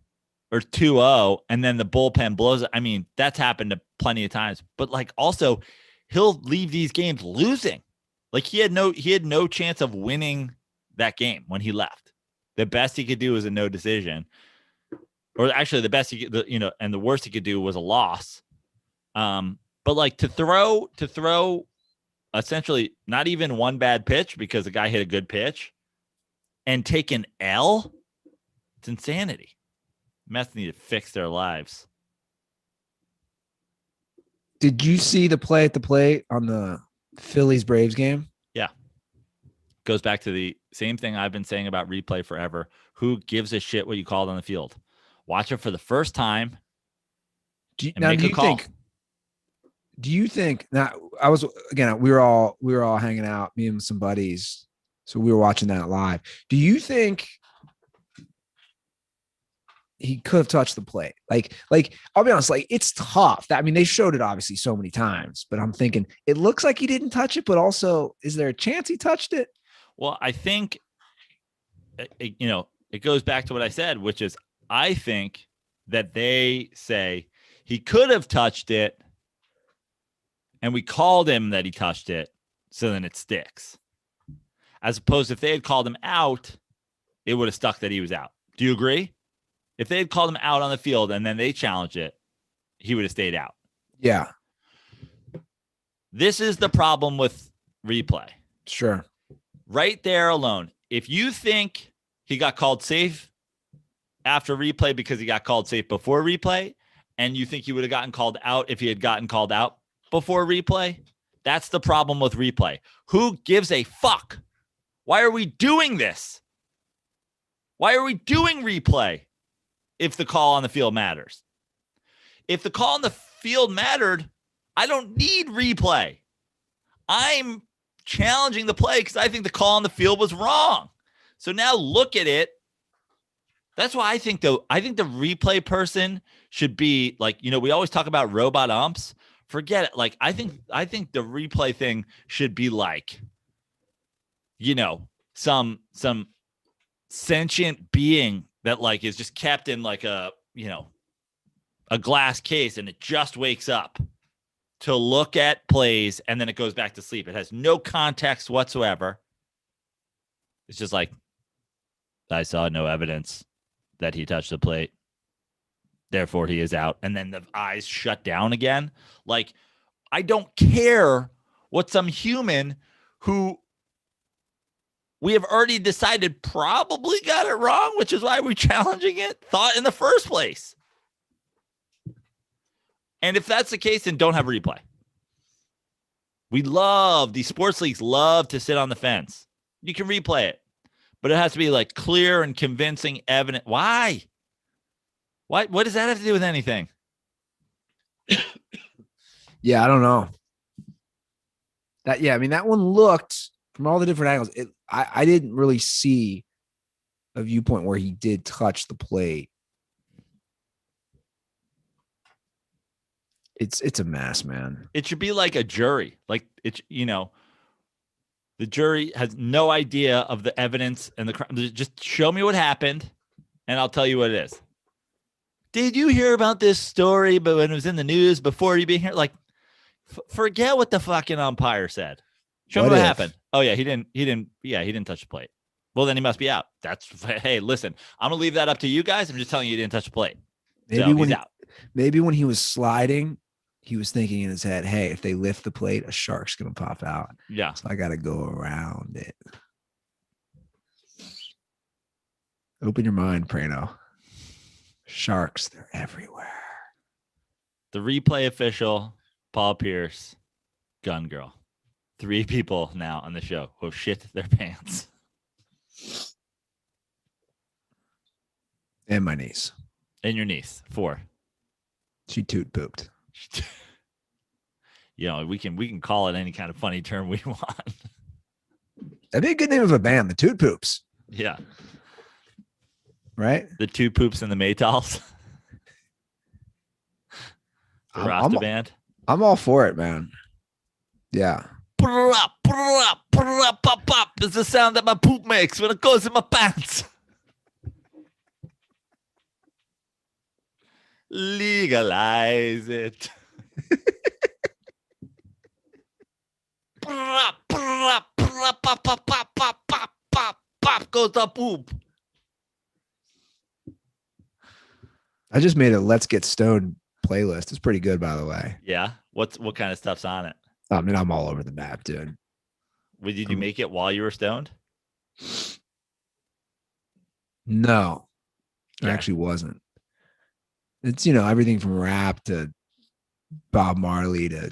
or 2-0 and then the bullpen blows it. I mean, that's happened plenty of times. But, like, also he'll leave these games losing. Like, he had no chance of winning that game when he left. The best he could do was a no decision. Or actually the best he could, and the worst he could do was a loss. But, like, to throw essentially not even one bad pitch because the guy hit a good pitch and take an L, it's insanity. Mets need to fix their lives. Did you see the play at the plate on the Phillies Braves game? Yeah. Goes back to the same thing I've been saying about replay forever. Who gives a shit what you called on the field? Watch it for the first time. Do you think now? We were all hanging out, me and some buddies, so we were watching that live. Do you think he could have touched the plate? Like I'll be honest, like, it's tough. I mean, they showed it obviously so many times, but I'm thinking it looks like he didn't touch it, but also, is there a chance he touched it? Well, I think, it goes back to what I said, which is I think that they say he could have touched it, and we called him that he touched it, so then it sticks. As opposed to if they had called him out, it would have stuck that he was out. Do you agree? If they had called him out on the field and then they challenged it, he would have stayed out. Yeah. This is the problem with replay. Sure. Right there alone. If you think he got called safe after replay because he got called safe before replay, and you think he would have gotten called out if he had gotten called out before replay, that's the problem with replay. Who gives a fuck? Why are we doing this? Why are we doing replay if the call on the field matters? If the call on the field mattered, I don't need replay. I'm challenging the play because I think the call on the field was wrong. So now look at it. That's why I think the replay person should be like, we always talk about robot umps. Forget it. Like, I think the replay thing should be like, some sentient being that, like, is just kept in like a glass case, and it just wakes up to look at plays and then it goes back to sleep. It has no context whatsoever. It's just like, I saw no evidence that he touched the plate, therefore he is out. And then the eyes shut down again. Like, I don't care what some human who we have already decided probably got it wrong, which is why we're challenging it, thought in the first place. And if that's the case, then don't have a replay. These sports leagues love to sit on the fence. You can replay it, but it has to be like clear and convincing evidence. Why? What does that have to do with anything? Yeah, I don't know. That one looked from all the different angles. I didn't really see a viewpoint where he did touch the plate. It's a mess, man. It should be like a jury. Like it's, the jury has no idea of the evidence and the crime. Just show me what happened and I'll tell you what it is. Did you hear about this story? But when it was in the news before you being here, like forget what the fucking umpire said. Show me what happened. Oh yeah, he didn't touch the plate. Well, then he must be out. Hey, listen, I'm gonna leave that up to you guys. I'm just telling you he didn't touch the plate. Maybe when he was sliding, he was thinking in his head, hey, if they lift the plate, a shark's gonna pop out. Yeah. So I gotta go around it. Open your mind, Prano. Sharks, they're everywhere. The replay official, Paul Pierce, gun girl. 3 people now on the show who shit their pants. And my niece. And your niece, 4. She toot pooped. We can call it any kind of funny term we want. That'd be a good name of a band, the Toot Poops. Yeah. Right? The Toot Poops and the Maytals. The Rasta band. I'm all for it, man. Yeah. It's the sound that my poop makes when it goes in my pants. Legalize it. Pop goes the poop. I just made a Let's Get Stoned playlist. It's pretty good, by the way. Yeah. What kind of stuff's on it? I mean, I'm all over the map, dude. Did you make it while you were stoned? No, it actually wasn't. It's, everything from rap to Bob Marley to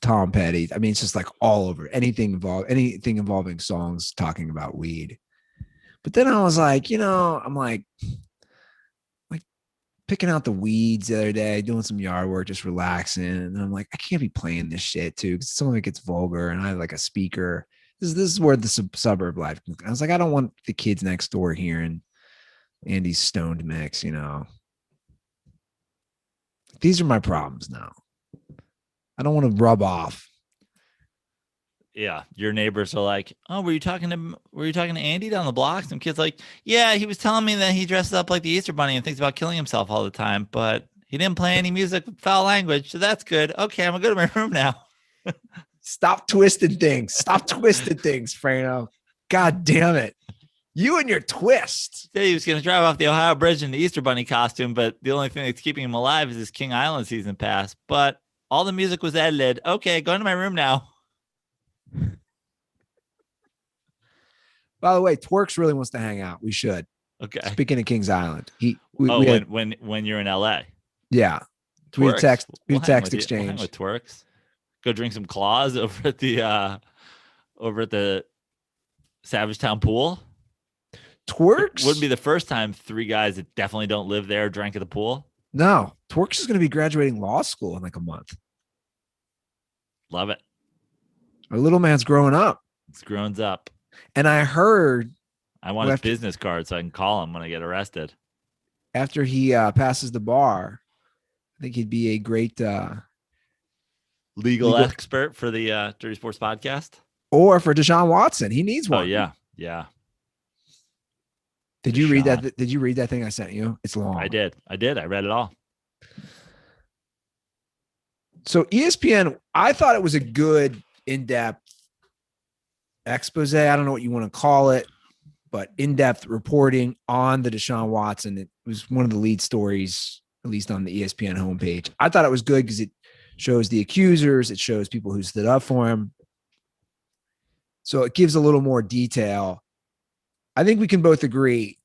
Tom Petty. I mean, it's just like all over anything involving songs talking about weed. But then I was like, I'm like picking out the weeds the other day, doing some yard work, just relaxing. And I'm like, I can't be playing this shit too, because some of it gets vulgar. And I have like a speaker. This is where the suburb life. I was like, I don't want the kids next door hearing Andy's stoned mix. These are my problems now. I don't want to rub off. Yeah, your neighbors are like, "Oh, were you talking to Andy down the block?" Some kids like, "Yeah, he was telling me that he dresses up like the Easter Bunny and thinks about killing himself all the time, but he didn't play any music with foul language, so that's good. Okay, I'm gonna go to my room now." Stop twisting things. Stop twisting things, Frano. God damn it. You and your twist. Said he was gonna drive off the Ohio Bridge in the Easter Bunny costume, but the only thing that's keeping him alive is his King Island season pass. But all the music was edited. Okay, go into my room now. By the way, Twerks really wants to hang out. We should. Okay. Speaking of Kings Island, when you're in LA. Yeah. We text exchange. We'll with Twerks. Go drink some claws over at the Savagetown pool. Twerks wouldn't be the first time 3 guys that definitely don't live there drank at the pool. No, Twerks is going to be graduating law school in like a month. Love it. Our little man's growing up. It's grown up. And I heard I want his business card so I can call him when I get arrested. After he passes the bar, I think he'd be a great legal expert for the Dirty Sports Podcast. Or for Deshaun Watson. He needs one. Oh, yeah. Yeah. Did you read that? Did you read that thing I sent you? It's long. I did. I read it all. So ESPN, I thought it was a good in-depth expose. I don't know what you want to call it, but in-depth reporting on the Deshaun Watson. It was one of the lead stories, at least on the ESPN homepage. I thought it was good because it shows the accusers. It shows people who stood up for him. So it gives a little more detail. I think we can both agree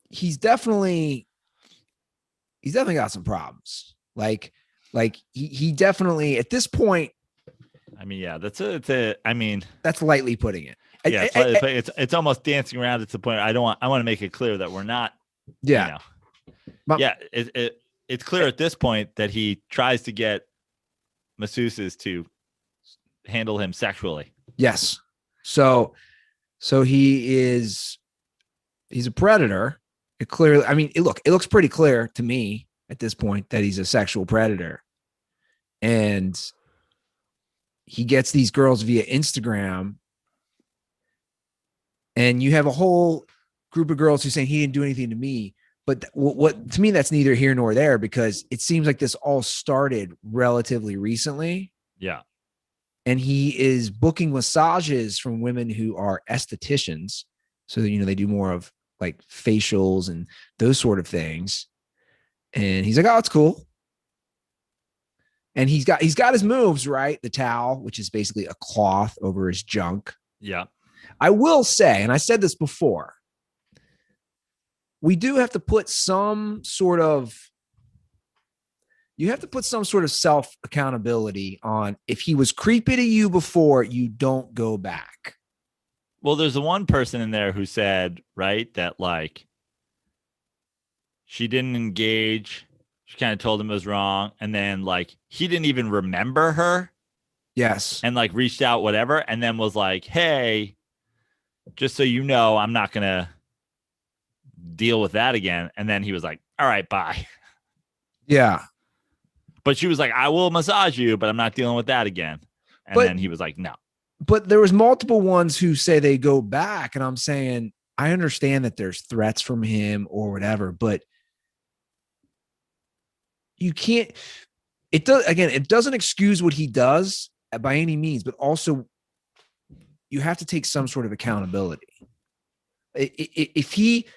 he's definitely got some problems. Like he definitely at this point. I mean, yeah, that's lightly putting it. Yeah, it's almost dancing around. It's the point. I want to make it clear that we're not. Yeah. It's clear at this point that he tries to get masseuses to handle him sexually. Yes. So he's a predator. It clearly, I mean, it looks pretty clear to me at this point that he's a sexual predator. And he gets these girls via Instagram. And you have a whole group of girls who saying he didn't do anything to me. But what to me, that's neither here nor there, because it seems like this all started relatively recently. Yeah. And he is booking massages from women who are estheticians. So, they do more of like facials and those sort of things. And he's like, oh, it's cool. And he's got his moves, right? The towel, which is basically a cloth over his junk. Yeah. I will say, and I said this before, we do have to put some sort of self accountability on if he was creepy to you before, you don't go back. Well, there's the one person in there who said, right, that like she didn't engage. She kind of told him it was wrong. And then like he didn't even remember her. Yes. And like reached out, whatever. And then was like, hey, just so you know, I'm not going to deal with that again. And then he was like, all right, bye. Yeah. But she was like, I will massage you, but I'm not dealing with that again. And then he was like, no. But there was multiple ones who say they go back. And I'm saying, I understand that there's threats from him or whatever, but you can't, it doesn't excuse what he does by any means, but also you have to take some sort of accountability. If he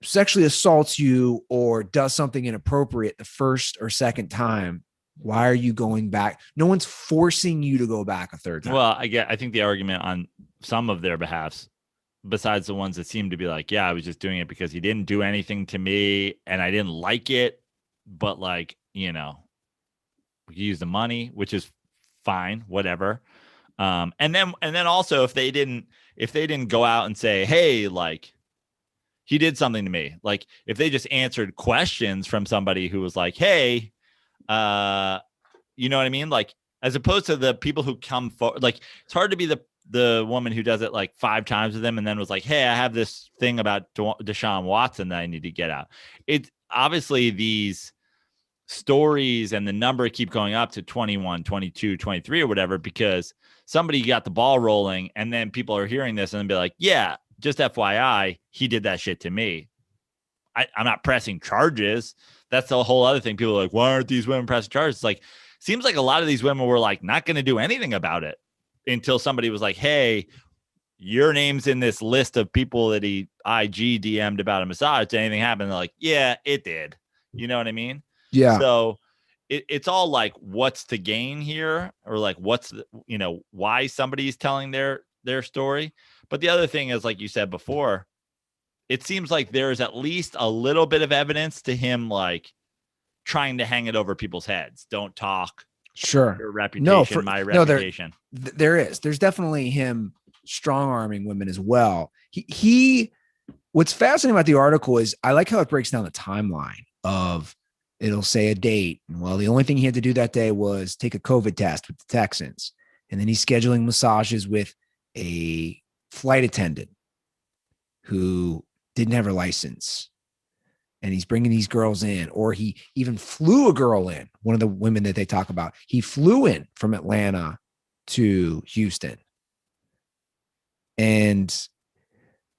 sexually assaults you or does something inappropriate the first or second time, why are you going back? No one's forcing you to go back a third time. Well, I think the argument on some of their behalfs, besides the ones that seem to be like, yeah, I was just doing it because he didn't do anything to me and I didn't like it, but like, we use the money, which is fine, whatever. And then also if they didn't go out and say, hey, like he did something to me, like if they just answered questions from somebody who was like, hey, you know what I mean? Like, as opposed to the people who come forward, like it's hard to be the woman who does it like 5 times with them and then was like, hey, I have this thing about Deshaun Watson that I need to get out. It's obviously these stories and the number keep going up to 21, 22, 23 or whatever, because somebody got the ball rolling and then people are hearing this and then be like, yeah, just FYI, he did that shit to me. I'm not pressing charges. That's the whole other thing. People are like, why aren't these women pressing charges? It's like, seems like a lot of these women were like not going to do anything about it until somebody was like, hey, your name's in this list of people that he IG DM'd about a massage. Did anything happen? They're like, yeah, it did. You know what I mean? Yeah. So it's all like, what's to gain here? Or like, what's, why somebody's telling their story. But the other thing is, like you said before, it seems like there's at least a little bit of evidence to him, like trying to hang it over people's heads. Don't talk. Sure. Your reputation, my reputation. There's definitely him strong arming women as well. What's fascinating about the article is I like how it breaks down the timeline of, it'll say a date. Well, the only thing he had to do that day was take a COVID test with the Texans. And then he's scheduling massages with a flight attendant who didn't have her license. And he's bringing these girls in, or he even flew a girl in. One of the women that they talk about, he flew in from Atlanta to Houston. And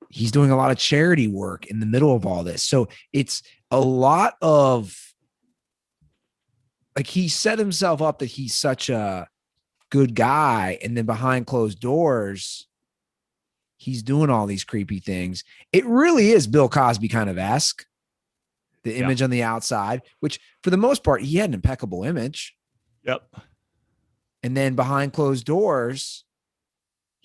he's doing a lot of charity work in the middle of all this. So it's a lot of, like, he set himself up that he's such a good guy. And then behind closed doors, he's doing all these creepy things. It really is Bill Cosby kind of esque. The image on the outside, which for the most part, he had an impeccable image. Yep. And then behind closed doors,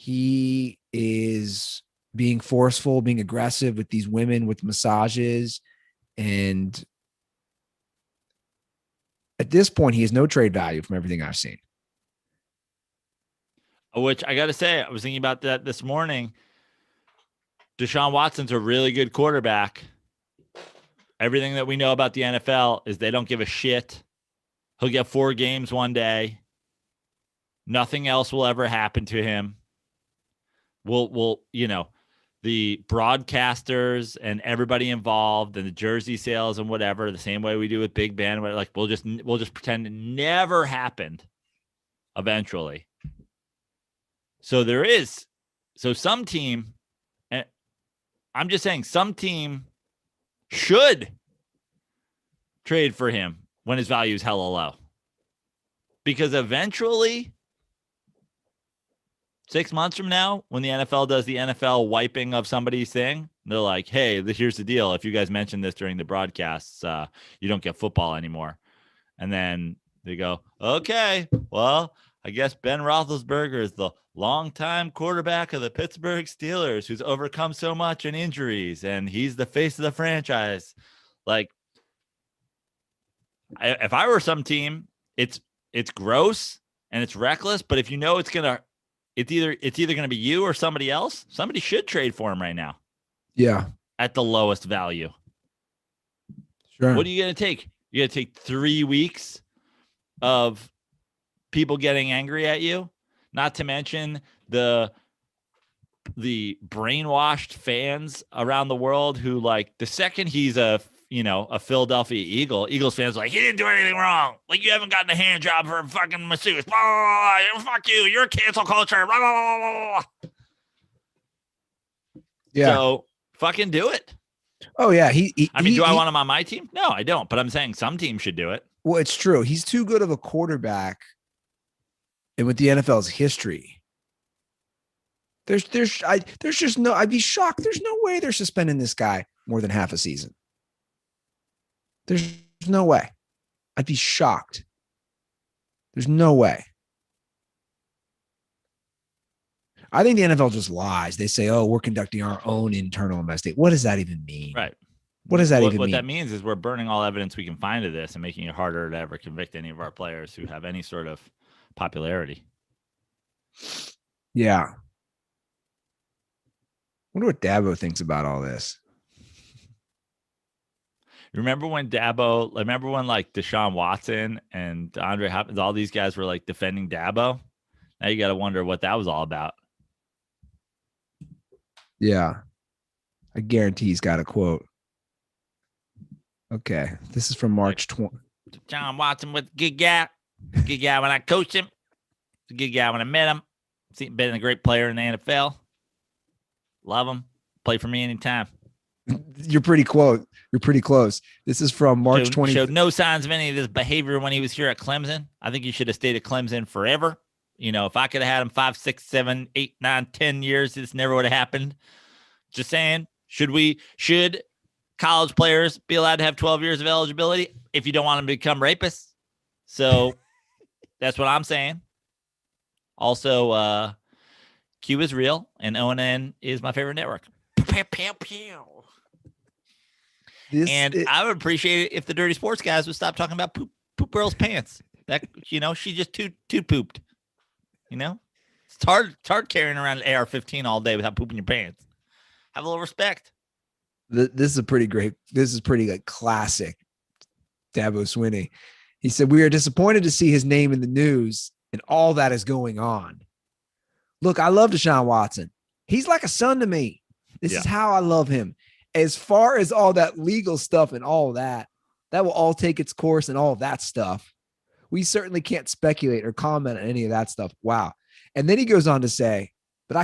he is being forceful, being aggressive with these women with massages. And at this point, he has no trade value from everything I've seen. Which I got to say, I was thinking about that this morning. Deshaun Watson's a really good quarterback. Everything that we know about the NFL is they don't give a shit. He'll get 4 games one day. Nothing else will ever happen to him. We'll the broadcasters and everybody involved and the jersey sales and whatever, the same way we do with Big Ben, like we'll just pretend it never happened eventually. So some team, and I'm just saying some team should trade for him when his value is hella low. Because eventually, 6 months from now, when the NFL does the NFL wiping of somebody's thing, they're like, hey, here's the deal. If you guys mention this during the broadcasts, you don't get football anymore. And then they go, okay, well, I guess Ben Roethlisberger is the longtime quarterback of the Pittsburgh Steelers who's overcome so much in injuries, and he's the face of the franchise. Like, if I were some team, it's gross and it's reckless, but if you know it's either going to be you or somebody else, somebody should trade for him right now. Yeah. At the lowest value. Sure. What are you going to take? You're going to take 3 weeks of people getting angry at you, not to mention the brainwashed fans around the world who, like, the second he's a Philadelphia Eagles fans are like, he didn't do anything wrong. Like, you haven't gotten a hand job for a fucking masseuse. Blah, blah, blah, blah. Fuck you. You're cancel culture. Blah, blah, blah, blah, blah. Yeah. So fucking do it. Oh yeah. Do I want him on my team? No, I don't. But I'm saying some team should do it. Well, it's true. He's too good of a quarterback. And with the NFL's history, there's just no, I'd be shocked. There's no way they're suspending this guy more than half a season. There's no way. I'd be shocked. There's no way. I think the NFL just lies. They say, oh, we're conducting our own internal investigation. What does that even mean? Right. What does that even mean? What that means is we're burning all evidence we can find of this and making it harder to ever convict any of our players who have any sort of popularity. Yeah. Wonder what Dabo thinks about all this. Remember when like Deshaun Watson and Andre Hopkins, all these guys were like defending Dabo? Now you got to wonder what that was all about. Yeah. I guarantee he's got a quote. Okay. This is from March 20. Deshaun Watson was a good guy. Good guy when I coached him. A good guy when I met him. Been a great player in the NFL. Love him. Play for me anytime. You're pretty close. This is from March 20. Showed no signs of any of this behavior when he was here at Clemson. I think he should have stayed at Clemson forever. If I could have had him 5, 6, 7, 8, 9, 10 years, this never would have happened. Just saying, should college players be allowed to have 12 years of eligibility if you don't want them to become rapists? So that's what I'm saying. Also, Q is real, and ONN is my favorite network. Pew, pew, pew. I would appreciate it if the Dirty Sports guys would stop talking about poop girl's pants. That she just toot pooped. It's hard carrying around an AR-15 all day without pooping your pants. Have a little respect. This is pretty like classic Dabo Swinney. He said, we are disappointed to see his name in the news and all that is going on. Look, I love Deshaun Watson. He's like a son to me. This is how I love him. As far as all that legal stuff and all that will all take its course and all of that stuff. We certainly can't speculate or comment on any of that stuff. Wow. And then he goes on to say, but all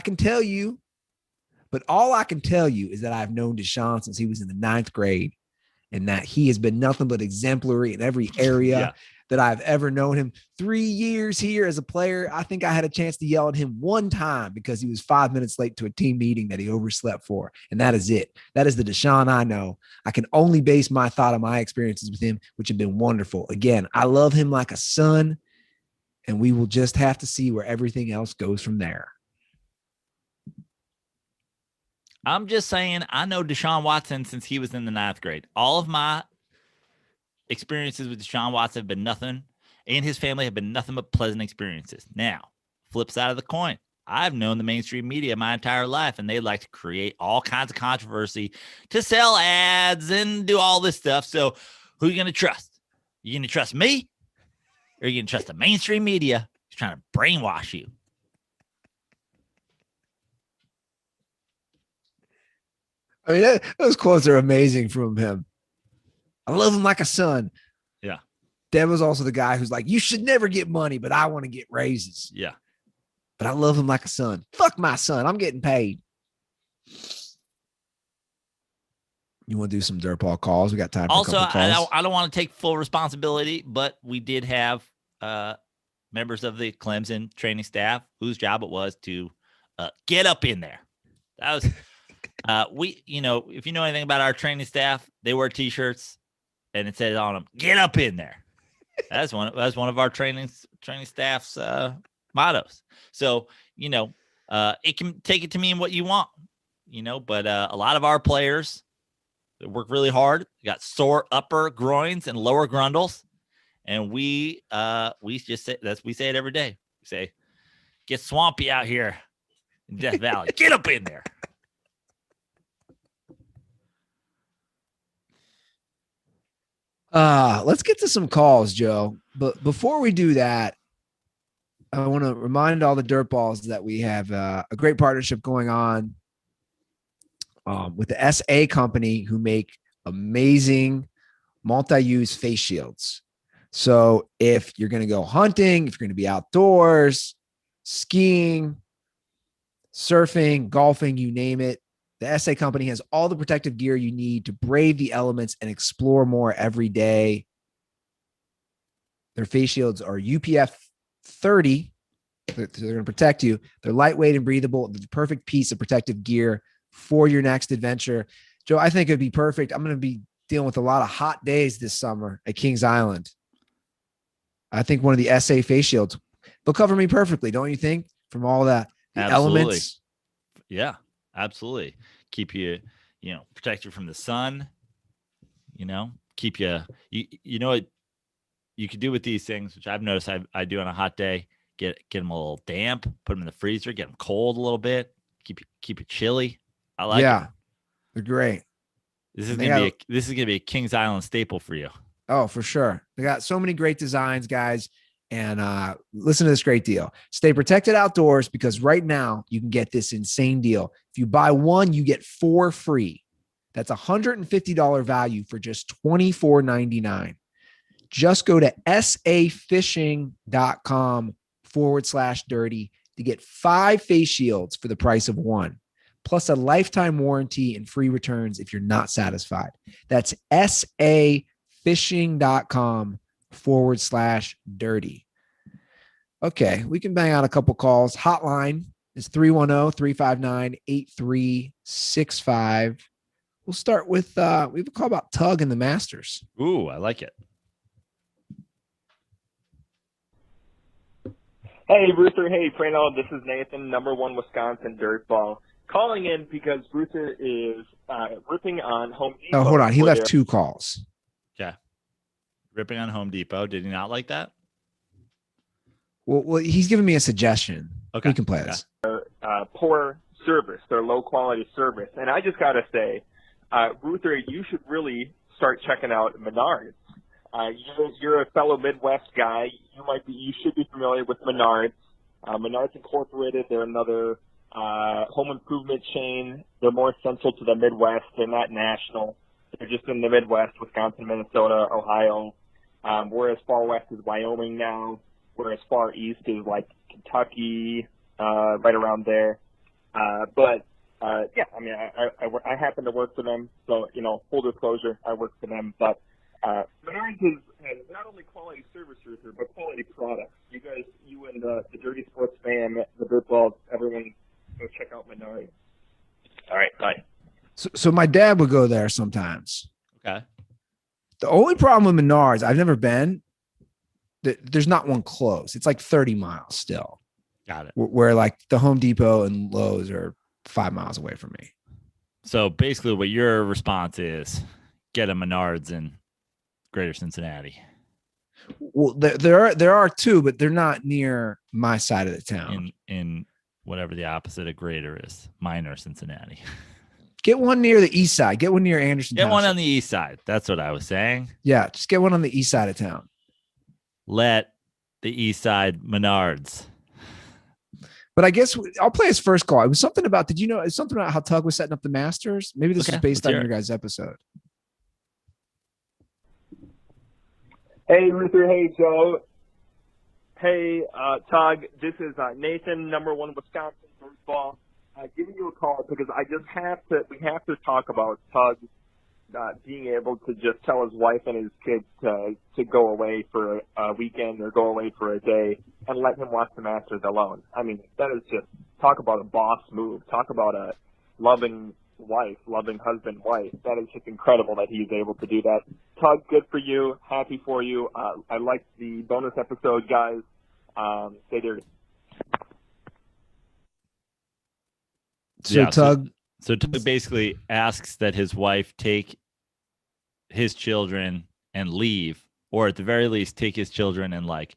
I can tell you is that I've known Deshaun since he was in the 9th grade and that he has been nothing but exemplary in every area that I've ever known him. 3 years here as a player. I think I had a chance to yell at him one time because he was 5 minutes late to a team meeting that he overslept for. And that is it. That is the Deshaun I know. I can only base my thought on my experiences with him, which have been wonderful. Again, I love him like a son, and we will just have to see where everything else goes from there. I'm just saying, I know Deshaun Watson since he was in the 9th grade. All of my experiences with Deshaun Watson have been nothing, and his family have been nothing but pleasant experiences. Now, flip side of the coin, I've known the mainstream media my entire life, and they like to create all kinds of controversy to sell ads and do all this stuff. So who are you going to trust? You going to trust me, or are you going to trust the mainstream media who's trying to brainwash you? I mean, those quotes are amazing from him. I love him like a son. Yeah. Dad was also the guy who's like, you should never get money, but I want to get raises. Yeah. But I love him like a son. Fuck my son. I'm getting paid. You want to do some DirtBall calls? We got time for also, a couple calls. I don't want to take full responsibility, but we did have members of the Clemson training staff whose job it was to get up in there. That was if you know anything about our training staff, they wear T-shirts and it says on them, "Get up in there." That's one of our training staff's mottos. So it can take it to mean what you want, But a lot of our players work really hard. We got sore upper groins and lower grundles, and we just say we say it every day. We say, "Get swampy out here in Death Valley. Get up in there." Let's get to some calls, Joe. But before we do that, I want to remind all the DirtBalls that we have a great partnership going on with the SA company who make amazing multi-use face shields. So if you're going to go hunting, if you're going to be outdoors, skiing, surfing, golfing, you name it, the SA company has all the protective gear you need to brave the elements and explore more every day. Their face shields are UPF 30. They're going to protect you. They're lightweight and breathable. The perfect piece of protective gear for your next adventure. Joe, I think it'd be perfect. I'm going to be dealing with a lot of hot days this summer at Kings Island. I think one of the SA face shields will cover me perfectly, don't you think? From all the elements. Yeah, absolutely. Keep you, protect you from the sun, keep you know what you could do with these things, which I've noticed I do on a hot day, get them a little damp, put them in the freezer, get them cold a little bit, keep it chilly. I like it. They're great. This is going to be a Kings Island staple for you. Oh, for sure. They got so many great designs, guys. And listen to this great deal. Stay protected outdoors because right now you can get this insane deal. If you buy one, you get 4 free. That's $150 value for just $24.99. Just go to safishing.com/dirty to get 5 face shields for the price of 1, plus a lifetime warranty and free returns if you're not satisfied. That's safishing.com/dirty. Okay, we can bang out a couple calls. Hotline is 310-359-8365. We'll start with we have a call about Tug and the Masters. Ooh, I like it. Hey, Ruther. Hey, Prano. This is Nathan, #1 Wisconsin Dirtball. Calling in because Ruther is ripping on Home Depot. Oh, hold on. He left 2 calls. Yeah. Ripping on Home Depot. Did he not like that? Well, he's giving me a suggestion. Okay. We can play this. Poor service, their low-quality service. And I just got to say, Ruther, you should really start checking out Menards. You're a fellow Midwest guy. You should be familiar with Menards. Menards Incorporated, they're another home improvement chain. They're more central to the Midwest. They're not national. They're just in the Midwest, Wisconsin, Minnesota, Ohio. We're as far west as Wyoming now. We're as far east as like Kentucky, right around there. But I mean, I happen to work for them, so full disclosure, I work for them. But Menards has not only quality service, Ruther, but quality products. You guys, you and the Dirty Sports fan, the Dirtballs, everyone, go check out Menards. All right, bye. So my dad would go there sometimes. Okay. The only problem with Menards, I've never been. There's not one close. It's like 30 miles still. Got it. Where like the Home Depot and Lowe's are 5 miles away from me. So basically, what your response is: get a Menards in Greater Cincinnati. Well, there are two, but they're not near my side of the town. In whatever the opposite of greater is, minor Cincinnati. Get one near the east side. Get one near Anderson. Get Township. one on the east side. That's what I was saying. Yeah, just get one on the east side of town. Let the east side Menards. But I guess I'll play his first call. It was something about, did you know, it's something about how Tug was setting up the Masters? Maybe this is based on your guys' episode. Hey, Luther. Hey, Joe. Hey, Tug. This is Nathan, number one Wisconsin DirtBall. Giving you a call because we have to talk about Tug being able to just tell his wife and his kids to go away for a weekend or go away for a day and let him watch the Masters alone. I mean, that is just, talk about a boss move. Talk about a loving husband, wife. That is just incredible that he's able to do that. Tug, good for you. Happy for you. I liked the bonus episode, guys. Stay dirty. So Tug basically asks that his wife take his children and leave, or at the very least take his children and like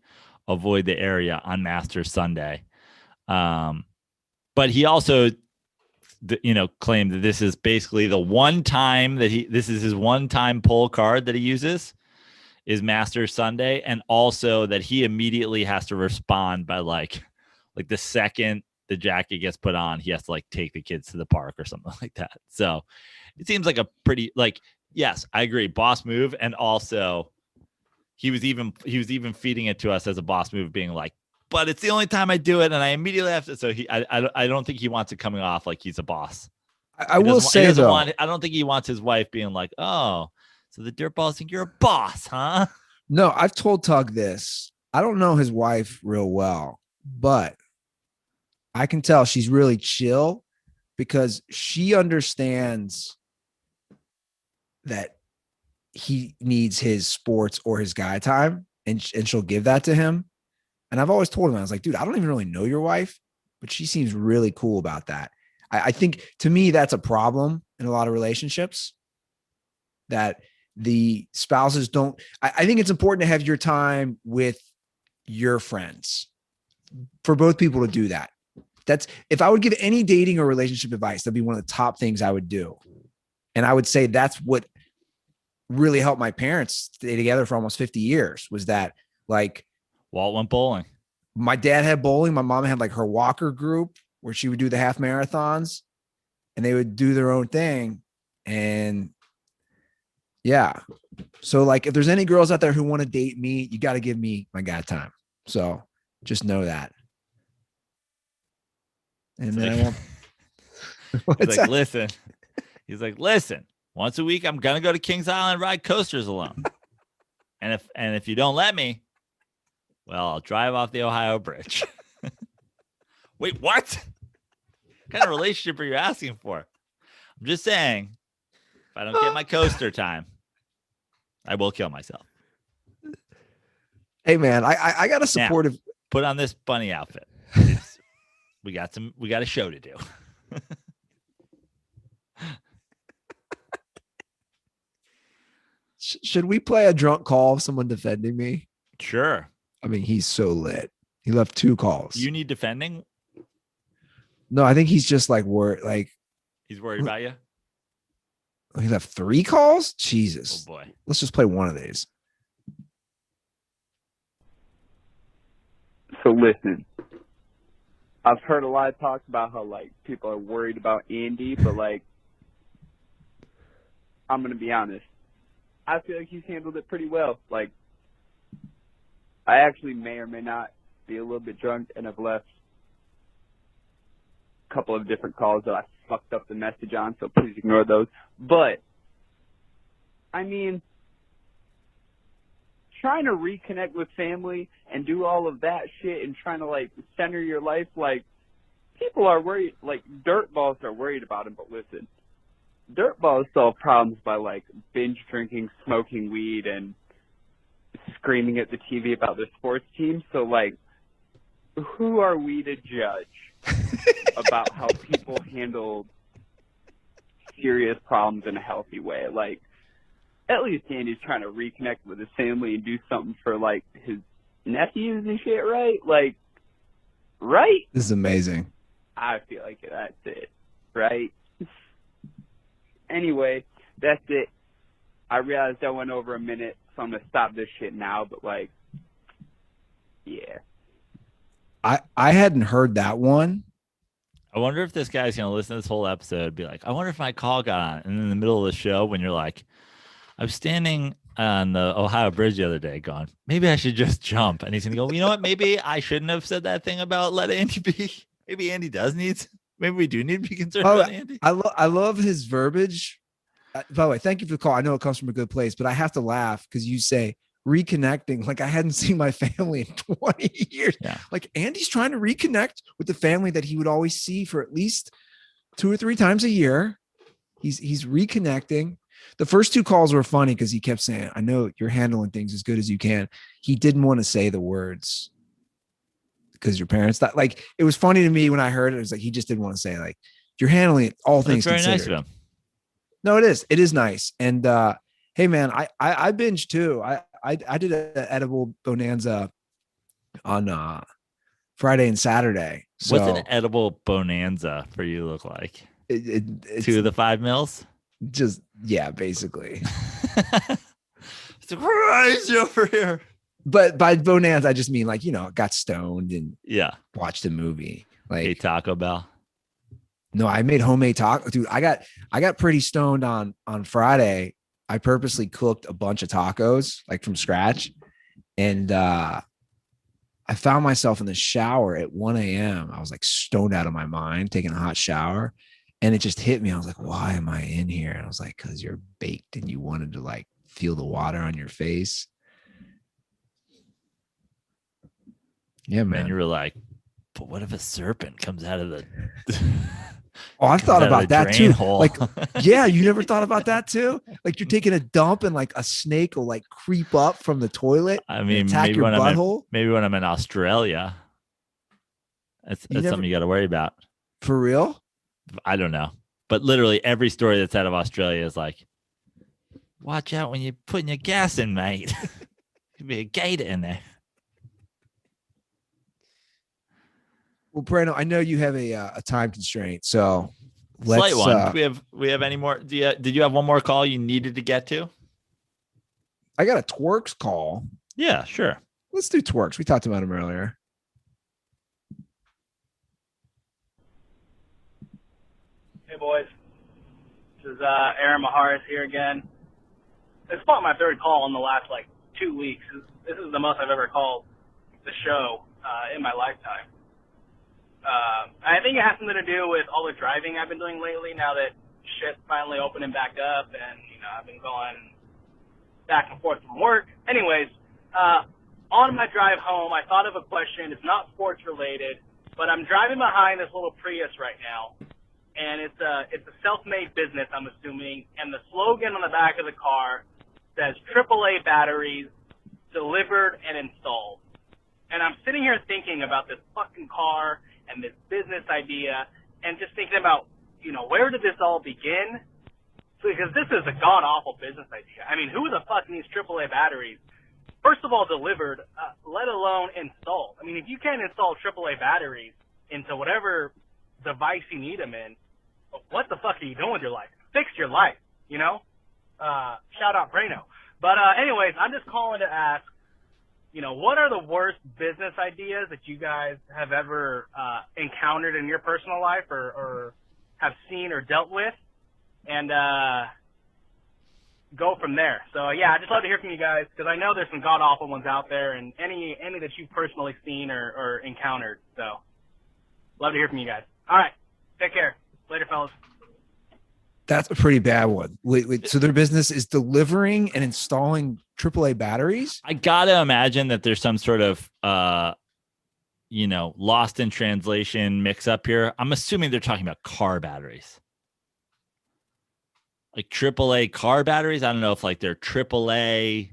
avoid the area on Masters Sunday. But he also, claimed that this is basically the one time that this is his one-time pull card that he uses is Masters Sunday, and also that he immediately has to respond by like the second the jacket gets put on, he has to like take the kids to the park or something like that. So it seems like a pretty, like, yes, I agree, boss move. And also he was even feeding it to us as a boss move, being like, but it's the only time I do it, and I immediately have to. So I don't think he wants it coming off like he's a boss. I will say though, I don't think he wants his wife being like, oh, so the dirtballs think you're a boss, huh? No, I've told Tug this. I don't know his wife real well, but I can tell she's really chill because she understands that he needs his sports or his guy time, and she'll give that to him. And I've always told him, I was like, dude, I don't even really know your wife, but she seems really cool about that. I think to me, that's a problem in a lot of relationships, that the spouses don't. I think it's important to have your time with your friends for both people to do that. That's, if I would give any dating or relationship advice, that'd be one of the top things I would do. And I would say that's what really helped my parents stay together for almost 50 years, was that, like, Walt went bowling. My dad had bowling. My mom had like her walker group where she would do the half marathons and they would do their own thing. And yeah. So like, if there's any girls out there who want to date me, you got to give me my guy time. So just know that. And then I won't. He's like, listen, once a week, I'm going to go to Kings Island, ride coasters alone. And if you don't let me, well, I'll drive off the Ohio Bridge. Wait, what? What kind of relationship are you asking for? I'm just saying, if I don't get my coaster time, I will kill myself. Hey, man, I got a supportive. Now, put on this bunny outfit. We got a show to do. Should we play a drunk call of someone defending me? Sure. I mean, he's so lit. He left 2 calls. You need defending? No, I think he's just like worried. Like, he's worried about you. He left 3 calls. Jesus. Oh boy. Let's just play one of these. So listen, I've heard a lot of talks about how like people are worried about Andy, but like, I'm gonna be honest. I feel like he's handled it pretty well. Like, I actually may or may not be a little bit drunk and have left a couple of different calls that I fucked up the message on, so please ignore those. But, I mean, trying to reconnect with family and do all of that shit and trying to, like, center your life, like, people are worried, like, dirtballs are worried about him, but listen, dirtballs solve problems by, like, binge drinking, smoking weed, and screaming at the TV about their sports team. So, like, who are we to judge about how people handle serious problems in a healthy way. Like, at least Andy's trying to reconnect with his family and do something for, like, his nephews and shit, right? Like, right? This is amazing. I feel like that's it, right? Anyway, that's it. I realized I went over a minute, so I'm going to stop this shit now, but, like, yeah. I hadn't heard that one. I wonder if this guy's going to listen to this whole episode and be like, I wonder if my call got on. And in the middle of the show, when you're like, I was standing on the Ohio Bridge the other day going, maybe I should just jump. And he's going to go, you know what? Maybe I shouldn't have said that thing about let Andy be. Maybe Andy does need, maybe we do need to be concerned about Andy. I love his verbiage. By the way, thank you for the call. I know it comes from a good place, but I have to laugh because you say reconnecting. Like I hadn't seen my family in 20 years. Yeah. Like Andy's trying to reconnect with the family that he would always see for at least 2 or 3 times a year. He's reconnecting. The first 2 calls were funny because he kept saying, I know you're handling things as good as you can. He didn't want to say the words because your parents thought, like, it was funny to me when I heard it. It was like, he just didn't want to say, like, you're handling it, all things That's very considered. nice of him. No, it is. It is nice. And hey, man, I binged too. I did an edible bonanza on Friday and Saturday. So What's an edible bonanza for you look like? it's 2 of the 5 mils? just, yeah, basically. It's crazy over here. But by bonanza, I just mean like, got stoned and Yeah. watched a movie. Like, Hey, Taco Bell. no, I made homemade taco. Dude, I got pretty stoned on Friday. I purposely cooked a bunch of tacos like from scratch. And I found myself in the shower at 1 a.m. I was like stoned out of my mind, taking a hot shower. And it just hit me. I was like, why am I in here? And I was like, because you're baked and you wanted to like feel the water on your face. Yeah, man. And you were like, but what if a serpent comes out of the Oh, I thought about that too. Hole. Like, yeah, you never thought about that too? Like you're taking a dump and like a snake will like creep up from the toilet. I mean, attack maybe your when butthole. maybe when I'm in Australia, that's something you got to worry about. For real? I don't know, but literally every story that's out of Australia is like, watch out when you're putting your gas in, mate. Could be a gator in there. Well, Breno, I know you have a time constraint, so let's. Slight one. We have any more? Did you have one more call you needed to get to? I got a Twerks call. Yeah, sure. Let's do Twerks. We talked about him earlier. Hey, boys. This is Aaron Maharis here again. This is probably my 3rd call in the last, 2 weeks. This is the most I've ever called the show in my lifetime. I think it has something to do with all the driving I've been doing lately now that shit's finally opening back up and, I've been going back and forth from work. Anyways, on my drive home, I thought of a question. It's not sports related, but I'm driving behind this little Prius right now. And it's a self-made business, I'm assuming, and the slogan on the back of the car says AAA batteries delivered and installed. And I'm sitting here thinking about this fucking car and this business idea and just thinking about, where did this all begin? Because this is a god-awful business idea. I mean, who the fuck needs AAA batteries? First of all, delivered, let alone installed. I mean, if you can't install AAA batteries into whatever device you need them in, what the fuck are you doing with your life? Fix your life, shout out Breno. But anyways, I'm just calling to ask, what are the worst business ideas that you guys have ever encountered in your personal life or have seen or dealt with? And go from there. So, yeah, I'd just love to hear from you guys because I know there's some god-awful ones out there and any that you've personally seen or encountered. So, love to hear from you guys. All right. Take care. Later, fellas. That's a pretty bad one. Wait. So their business is delivering and installing AAA batteries? I gotta imagine that there's some sort of lost in translation mix up here. I'm assuming they're talking about car batteries. Like AAA car batteries. I don't know if they're AAA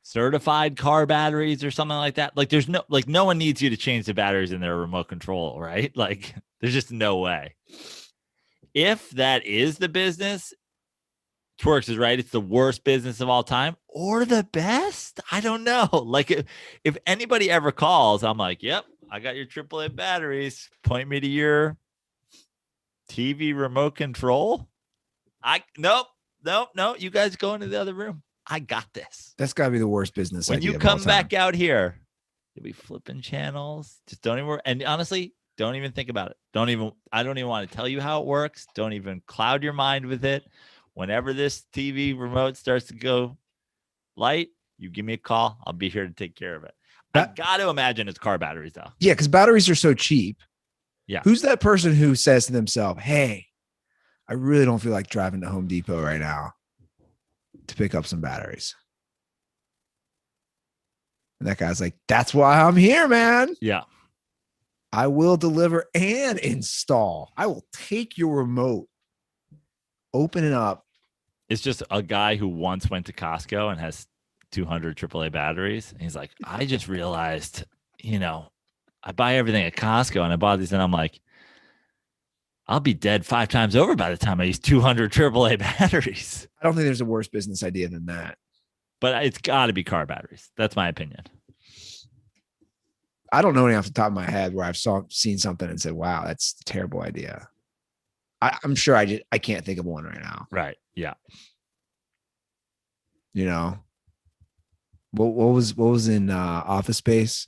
certified car batteries or something like that. Like there's no one needs you to change the batteries in their remote control, right? Like there's just no way. if that is the business, Twerks is right. It's the worst business of all time or the best. I don't know. Like if anybody ever calls, I'm like, yep, I got your AAA batteries. Point me to your TV remote control. Nope. You guys go into the other room. I got this. That's got to be the worst business When idea you of all come time. back out here, you'll be flipping channels. Just don't even. And honestly, don't even think about it. I don't even want to tell you how it works. Don't even cloud your mind with it. Whenever this TV remote starts to go light, you give me a call. I'll be here to take care of it. I got to imagine it's car batteries, though. Yeah, because batteries are so cheap. Yeah. Who's that person who says to themselves, hey, I really don't feel like driving to Home Depot right now to pick up some batteries? And that guy's like, that's why I'm here, man. Yeah. I will deliver and install. I will take your remote, open it up. It's just a guy who once went to Costco and has 200 AAA batteries. And he's like, I just realized, I buy everything at Costco and I bought these and I'm like, I'll be dead 5 times over by the time I use 200 AAA batteries. I don't think there's a worse business idea than that. But it's got to be car batteries. That's my opinion. I don't know any off the top of my head where I've seen something and said, wow, that's a terrible idea. I'm sure I can't think of one right now. Right. Yeah. What was in Office Space?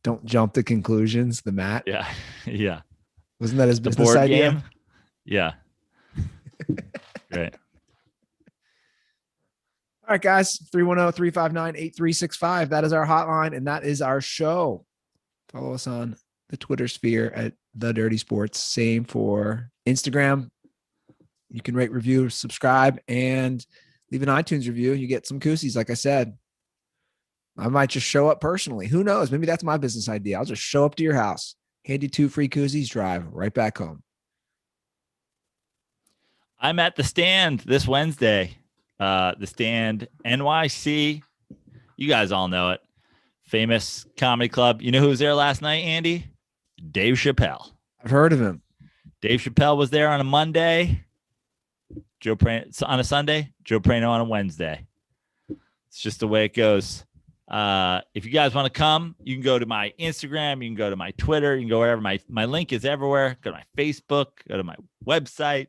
Don't jump to conclusions. The mat. Yeah. Yeah. Wasn't that his The business board idea? game? Yeah. Right. All right, guys. 310-359-8365. That is our hotline, and that is our show. Follow us on the Twitter sphere at The Dirty Sports. Same for Instagram. You can rate, review, subscribe, and leave an iTunes review. You get some koozies, like I said. I might just show up personally. Who knows? Maybe that's my business idea. I'll just show up to your house, hand you 2 free koozies, drive right back home. I'm at The Stand this Wednesday. The Stand NYC. You guys all know it. Famous comedy club. You know who was there last night, Andy? Dave Chappelle. I've heard of him. Dave Chappelle was there on a Monday. Joe Prano on a Sunday. Joe Prano on a Wednesday. It's just the way it goes. If you guys want to come, you can go to my Instagram. You can go to my Twitter. You can go wherever. My link is everywhere. Go to my Facebook. Go to my website.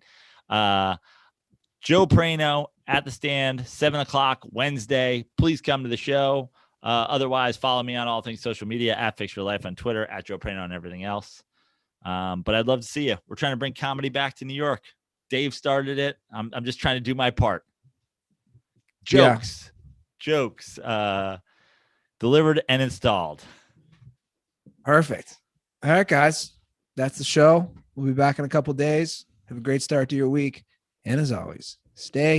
Joe Prano at The Stand, 7:00 Wednesday. Please come to the show. Otherwise, follow me on all things social media at Fix Your Life on Twitter, at Joe Prano and everything else. But I'd love to see you. We're trying to bring comedy back to New York. Dave started it. I'm just trying to do my part. Jokes, delivered and installed. Perfect. All right, guys. That's the show. We'll be back in a couple days. Have a great start to your week. And as always, stay